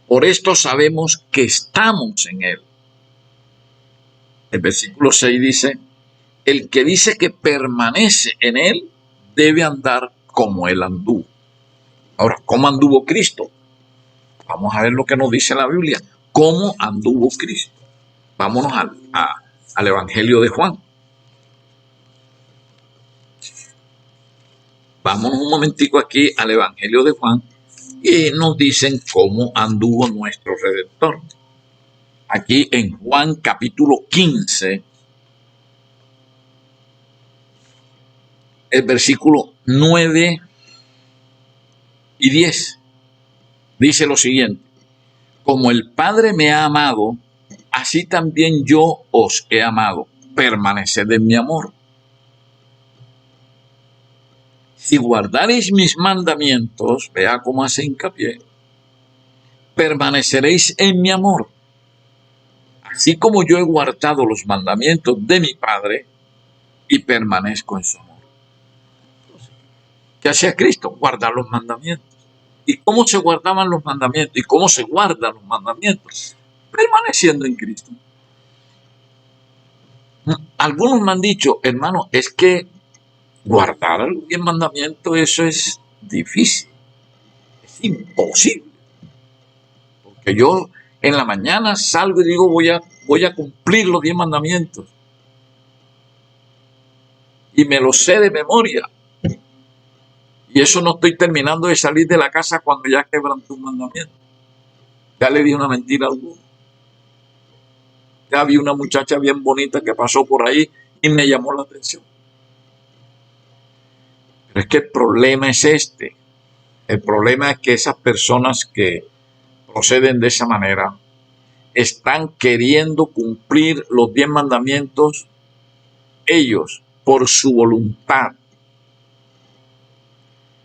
Por esto sabemos que estamos en él. El versículo 6 dice, el que dice que permanece en él debe andar como él anduvo. Ahora, ¿cómo anduvo Cristo? Vamos a ver lo que nos dice la Biblia. ¿Cómo anduvo Cristo? Vámonos al Evangelio de Juan. Vámonos un momentico aquí al Evangelio de Juan y nos dicen cómo anduvo nuestro Redentor. Aquí en Juan capítulo 15, el versículo 9 y 10, dice lo siguiente. Como el Padre me ha amado, así también yo os he amado. Permaneced en mi amor. Si guardaréis mis mandamientos, vea cómo hace hincapié, permaneceréis en mi amor. Así como yo he guardado los mandamientos de mi Padre y permanezco en su amor. ¿Qué hacía Cristo? Guardar los mandamientos. ¿Y cómo se guardaban los mandamientos? ¿Y cómo se guardan los mandamientos? Permaneciendo en Cristo. Algunos me han dicho, hermano, es que guardar los 10 mandamientos, eso es difícil, es imposible. Porque yo en la mañana salgo y digo voy a cumplir los 10 mandamientos. Y me los sé de memoria. Y eso no estoy terminando de salir de la casa cuando ya quebranté un mandamiento. Ya le di una mentira a alguno. Ya vi una muchacha bien bonita que pasó por ahí y me llamó la atención. Pero es que el problema es este. El problema es que esas personas que proceden de esa manera están queriendo cumplir los 10 mandamientos ellos por su voluntad.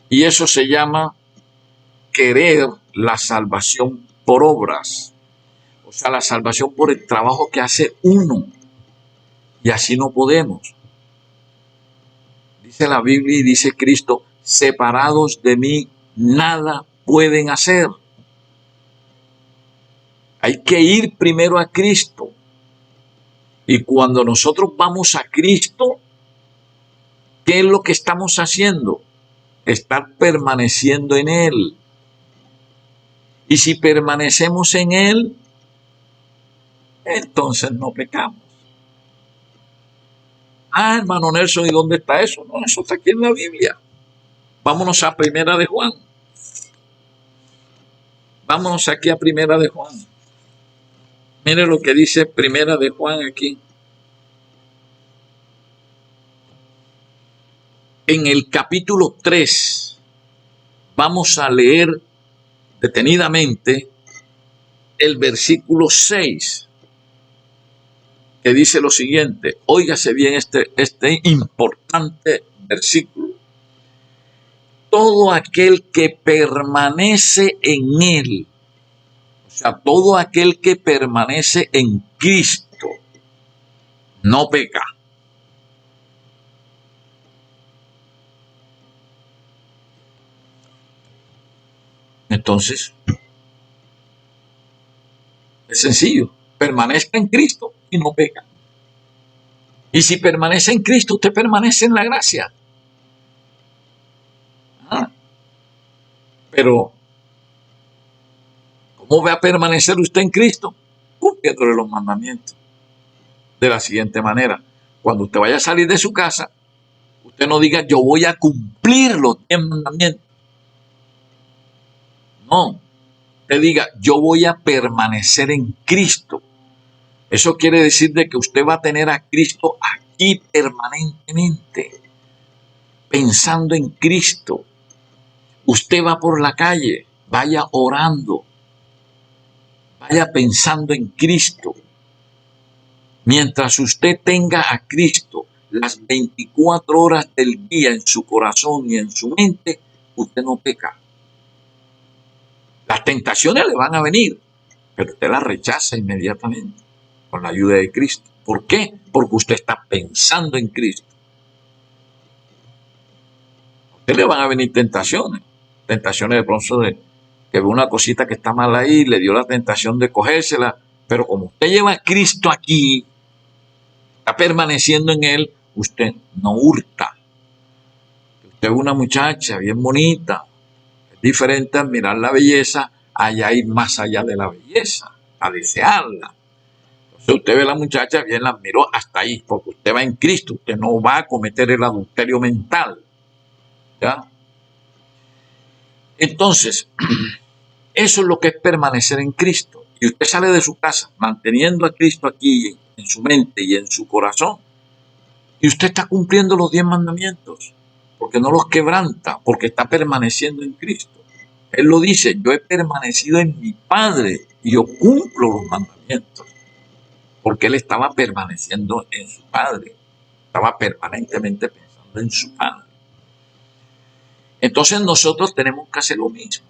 Y eso se llama querer la salvación por obras. O sea, la salvación por el trabajo que hace uno. Y así no podemos. Dice la Biblia y dice Cristo, separados de mí, nada pueden hacer. Hay que ir primero a Cristo. Y cuando nosotros vamos a Cristo, ¿qué es lo que estamos haciendo? Estar permaneciendo en Él. Y si permanecemos en Él, entonces no pecamos. Ah, hermano Nelson, ¿y dónde está eso? No, eso está aquí en la Biblia. Vámonos a Primera de Juan. Vámonos aquí a Primera de Juan. Mire lo que dice Primera de Juan aquí. En el capítulo 3 vamos a leer detenidamente el versículo 6, que dice lo siguiente. Óigase bien este importante versículo. Todo aquel que permanece en Él, o sea, todo aquel que permanece en Cristo, no peca. Entonces, es sencillo, permanezca en Cristo y no peca. Y si permanece en Cristo, usted permanece en la gracia. Pero, ¿cómo va a permanecer usted en Cristo? Cumpliéndole los mandamientos. De la siguiente manera, cuando usted vaya a salir de su casa, usted no diga, yo voy a cumplir los 10 mandamientos. No, usted diga, yo voy a permanecer en Cristo. Eso quiere decir de que usted va a tener a Cristo aquí permanentemente, pensando en Cristo. Usted va por la calle, vaya orando, vaya pensando en Cristo. Mientras usted tenga a Cristo las 24 horas del día en su corazón y en su mente, usted no peca. Las tentaciones le van a venir, pero usted las rechaza inmediatamente con la ayuda de Cristo. ¿Por qué? Porque usted está pensando en Cristo. A usted le van a venir tentaciones. Tentaciones de pronto de que ve una cosita que está mal ahí, le dio la tentación de cogérsela, pero como usted lleva a Cristo aquí, está permaneciendo en Él, usted no hurta. Usted ve una muchacha bien bonita, es diferente al mirar la belleza, allá ir más allá de la belleza, a desearla. Entonces usted ve a la muchacha, bien la miró hasta ahí, porque usted va en Cristo, usted no va a cometer el adulterio mental. ¿Ya? Entonces, eso es lo que es permanecer en Cristo. Y usted sale de su casa manteniendo a Cristo aquí en su mente y en su corazón. Y usted está cumpliendo los 10 mandamientos. Porque no los quebranta, porque está permaneciendo en Cristo. Él lo dice, yo he permanecido en mi Padre y yo cumplo los mandamientos. Porque él estaba permaneciendo en su Padre. Estaba permanentemente pensando en su Padre. Entonces nosotros tenemos que hacer lo mismo.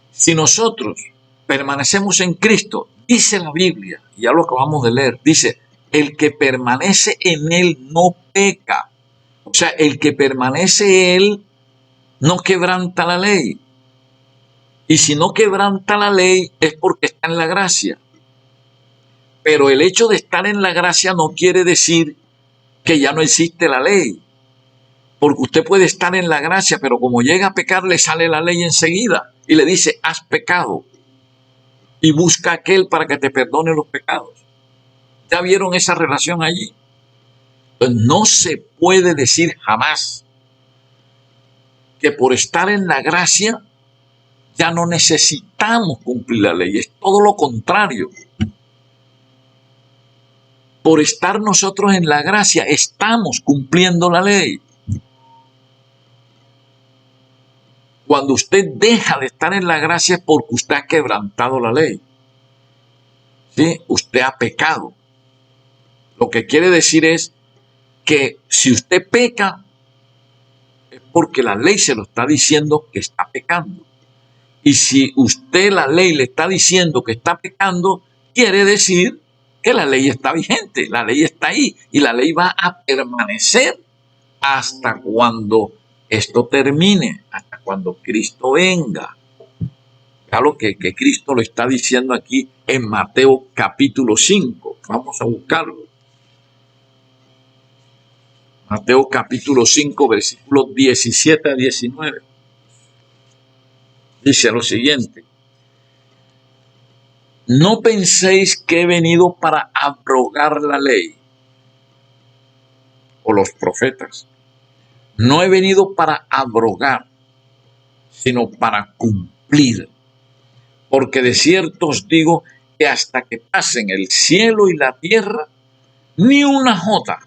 Si nosotros permanecemos en Cristo, dice la Biblia, y ya lo acabamos de leer, dice, el que permanece en Él no peca. O sea, el que permanece en Él no quebranta la ley. Y si no quebranta la ley es porque está en la gracia. Pero el hecho de estar en la gracia no quiere decir que ya no existe la ley. Porque usted puede estar en la gracia, pero como llega a pecar, le sale la ley enseguida y le dice, has pecado. Y busca a aquel para que te perdone los pecados. ¿Ya vieron esa relación allí? Entonces, no se puede decir jamás que por estar en la gracia ya no necesitamos cumplir la ley. Es todo lo contrario. Por estar nosotros en la gracia, estamos cumpliendo la ley. Cuando usted deja de estar en la gracia es porque usted ha quebrantado la ley. ¿Sí? Usted ha pecado. Lo que quiere decir es que si usted peca, es porque la ley se lo está diciendo que está pecando. Y si usted la ley le está diciendo que está pecando, quiere decir que la ley está vigente, la ley está ahí y la ley va a permanecer hasta cuando esto termine, hasta cuando Cristo venga. Vea lo que Cristo lo está diciendo aquí en Mateo capítulo 5. Vamos a buscarlo. Mateo capítulo 5, versículos 17 a 19. Dice lo siguiente. No penséis que he venido para abrogar la ley o los profetas. No he venido para abrogar, sino para cumplir. Porque de cierto os digo que hasta que pasen el cielo y la tierra, ni una jota,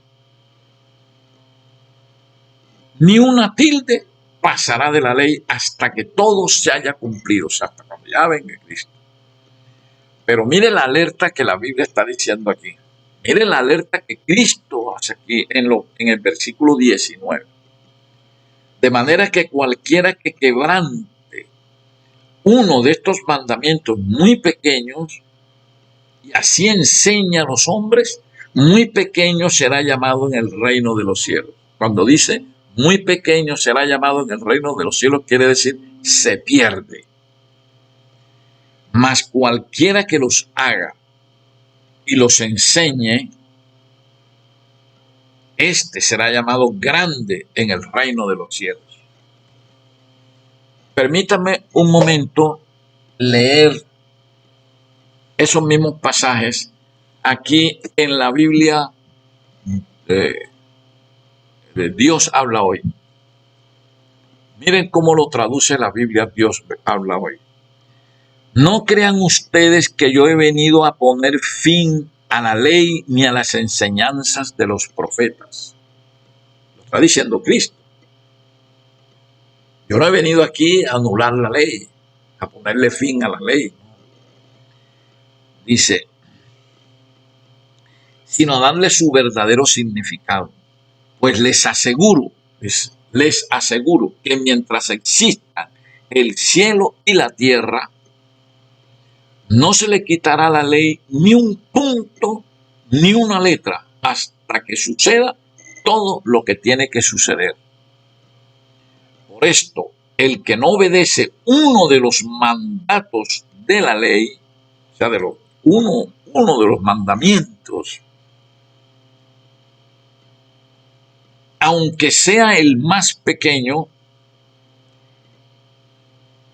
ni una tilde pasará de la ley hasta que todo se haya cumplido, o sea, hasta cuando ya venga Cristo. Pero mire la alerta que la Biblia está diciendo aquí. Mire la alerta que Cristo hace aquí en el versículo 19. De manera que cualquiera que quebrante uno de estos mandamientos muy pequeños y así enseña a los hombres, muy pequeño será llamado en el reino de los cielos. Cuando dice muy pequeño será llamado en el reino de los cielos, quiere decir se pierde. Mas cualquiera que los haga y los enseñe, este será llamado grande en el reino de los cielos. Permítame un momento leer esos mismos pasajes aquí en la Biblia de Dios habla hoy. Miren cómo lo traduce la Biblia Dios habla hoy. No crean ustedes que yo he venido a poner fin a la ley ni a las enseñanzas de los profetas. Lo está diciendo Cristo. Yo no he venido aquí a anular la ley, a ponerle fin a la ley. Dice, sino a darle su verdadero significado. Pues les aseguro que mientras existan el cielo y la tierra, no se le quitará a la ley ni un punto, ni una letra, hasta que suceda todo lo que tiene que suceder. Por esto, el que no obedece uno de los mandatos de la ley, o sea, uno de los mandamientos, aunque sea el más pequeño,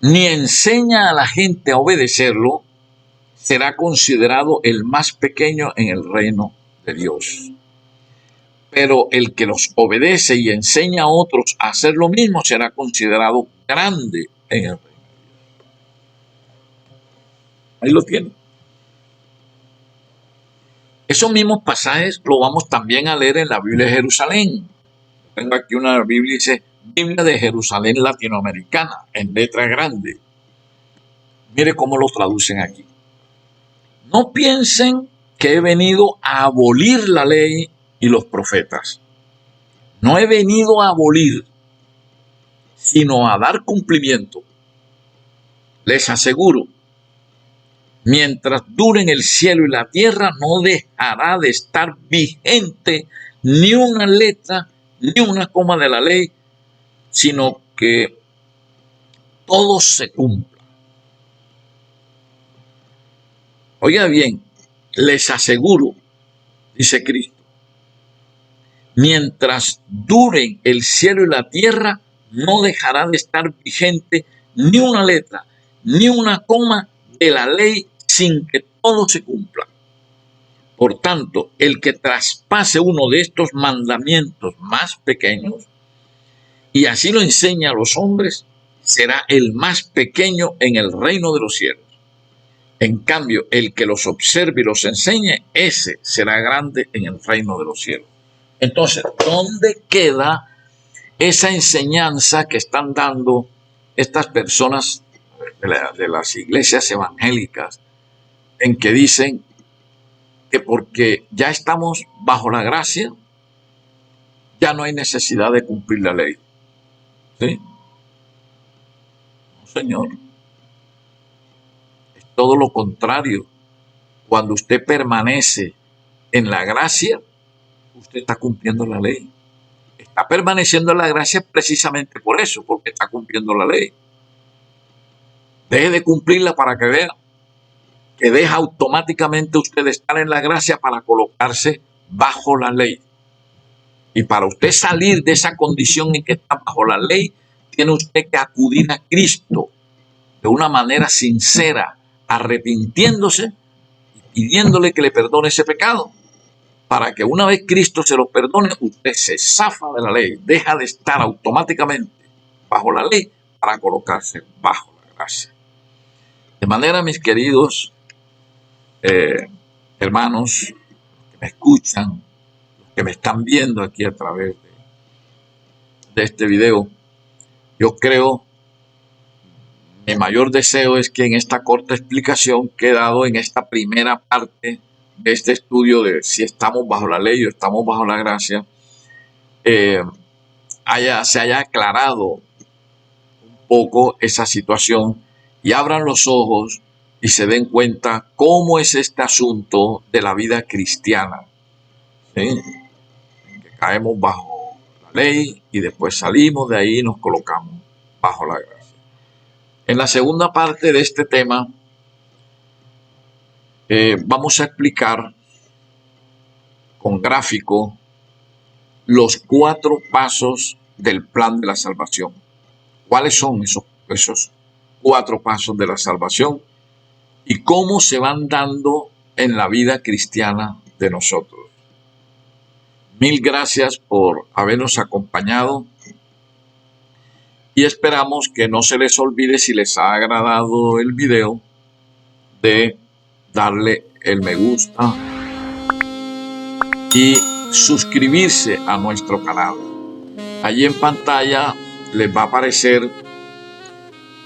ni enseña a la gente a obedecerlo, será considerado el más pequeño en el reino de Dios. Pero el que los obedece y enseña a otros a hacer lo mismo será considerado grande en el reino. Ahí lo tienen. Esos mismos pasajes lo vamos también a leer en la Biblia de Jerusalén. Tengo aquí una Biblia, dice Biblia de Jerusalén latinoamericana, en letra grande. Mire cómo lo traducen aquí. No piensen que he venido a abolir la ley y los profetas. No he venido a abolir, sino a dar cumplimiento. Les aseguro, mientras duren el cielo y la tierra, no dejará de estar vigente ni una letra, ni una coma de la ley, sino que todo se cumpla. Oiga bien, les aseguro, dice Cristo, mientras duren el cielo y la tierra, no dejará de estar vigente ni una letra, ni una coma de la ley sin que todo se cumpla. Por tanto, el que traspase uno de estos mandamientos más pequeños y así lo enseña a los hombres, será el más pequeño en el reino de los cielos. En cambio, el que los observe y los enseñe, ese será grande en el reino de los cielos. Entonces, ¿dónde queda esa enseñanza que están dando estas personas de las iglesias evangélicas, en que dicen que porque ya estamos bajo la gracia, ya no hay necesidad de cumplir la ley? ¿Sí? No, señor. Es todo lo contrario. Cuando usted permanece en la gracia, usted está cumpliendo la ley. Está permaneciendo en la gracia precisamente por eso, porque está cumpliendo la ley. Deje de cumplirla para que vea que deja automáticamente usted de estar en la gracia para colocarse bajo la ley. Y para usted salir de esa condición en que está bajo la ley, tiene usted que acudir a Cristo de una manera sincera, arrepintiéndose y pidiéndole que le perdone ese pecado. Para que una vez Cristo se lo perdone, usted se zafa de la ley, deja de estar automáticamente bajo la ley para colocarse bajo la gracia. De manera, mis queridos hermanos, que me escuchan, que me están viendo aquí a través de este video, yo creo, mi mayor deseo es que en esta corta explicación que he dado en esta primera parte de este estudio de si estamos bajo la ley o estamos bajo la gracia, se haya aclarado un poco esa situación y abran los ojos y se den cuenta cómo es este asunto de la vida cristiana, ¿sí? Que caemos bajo la ley y después salimos de ahí y nos colocamos bajo la gracia. En la segunda parte de este tema vamos a explicar con gráfico los 4 pasos del plan de la salvación. ¿Cuáles son esos 4 pasos de la salvación y cómo se van dando en la vida cristiana de nosotros? Mil gracias por habernos acompañado y esperamos que no se les olvide, si les ha agradado el video, de darle el me gusta y suscribirse a nuestro canal. Allí en pantalla les va a aparecer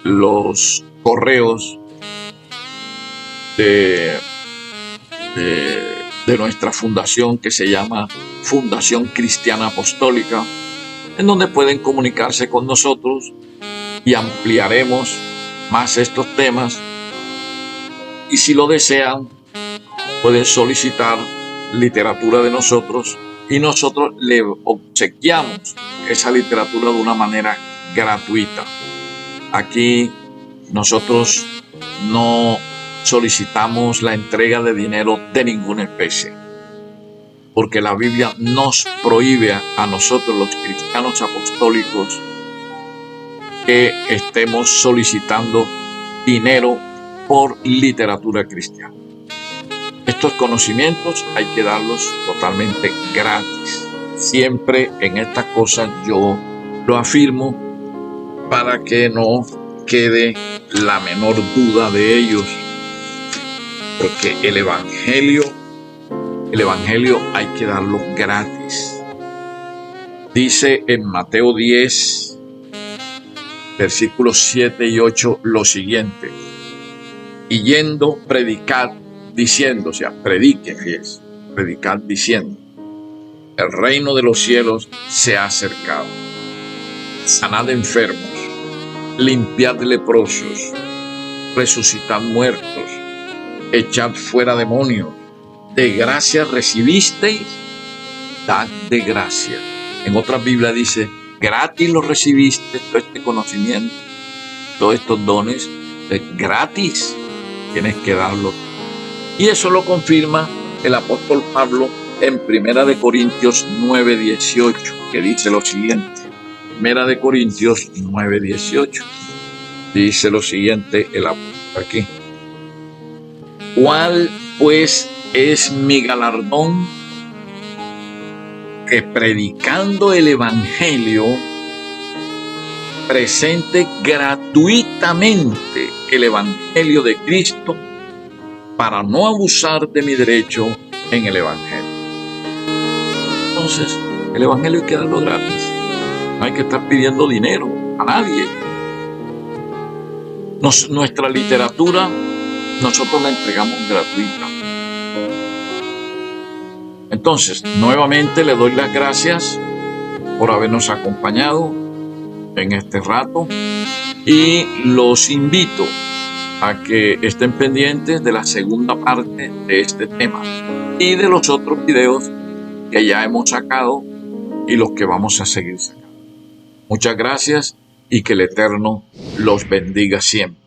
los correos de nuestra fundación, que se llama Fundación Cristiana Apostólica, en donde pueden comunicarse con nosotros y ampliaremos más estos temas. Y si lo desean, pueden solicitar literatura de nosotros y nosotros le obsequiamos esa literatura de una manera gratuita. Aquí nosotros no solicitamos la entrega de dinero de ninguna especie, porque la Biblia nos prohíbe a nosotros, los cristianos apostólicos, que estemos solicitando dinero por literatura cristiana. Estos conocimientos hay que darlos totalmente gratis. Siempre en estas cosas yo lo afirmo para que no quede la menor duda de ellos, porque el evangelio hay que darlo gratis. Dice en Mateo 10, versículos 7 y 8 lo siguiente: y yendo, predicad diciendo, o sea, predique, fíjense, predicad diciendo, el reino de los cielos se ha acercado. Sanad enfermos, limpiad leprosos, resucitad muertos, echad fuera demonios. De gracia recibisteis, dad de gracia. En otra Biblia dice, gratis lo recibiste, todo este conocimiento, todos estos dones, es gratis, tienes que darlo. Y eso lo confirma el apóstol Pablo en Primera de Corintios 9:18, que dice lo siguiente. Primera de Corintios 9:18. Dice lo siguiente el apóstol aquí. ¿Cuál pues es mi galardón? Que predicando el Evangelio presente gratuitamente el Evangelio de Cristo para no abusar de mi derecho en el Evangelio. Entonces, el Evangelio hay que darlo gratis. No hay que estar pidiendo dinero a nadie. Nuestra literatura nosotros la entregamos gratuita. Entonces, nuevamente le doy las gracias por habernos acompañado en este rato y los invito a que estén pendientes de la segunda parte de este tema y de los otros videos que ya hemos sacado y los que vamos a seguir sacando. Muchas gracias y que el Eterno los bendiga siempre.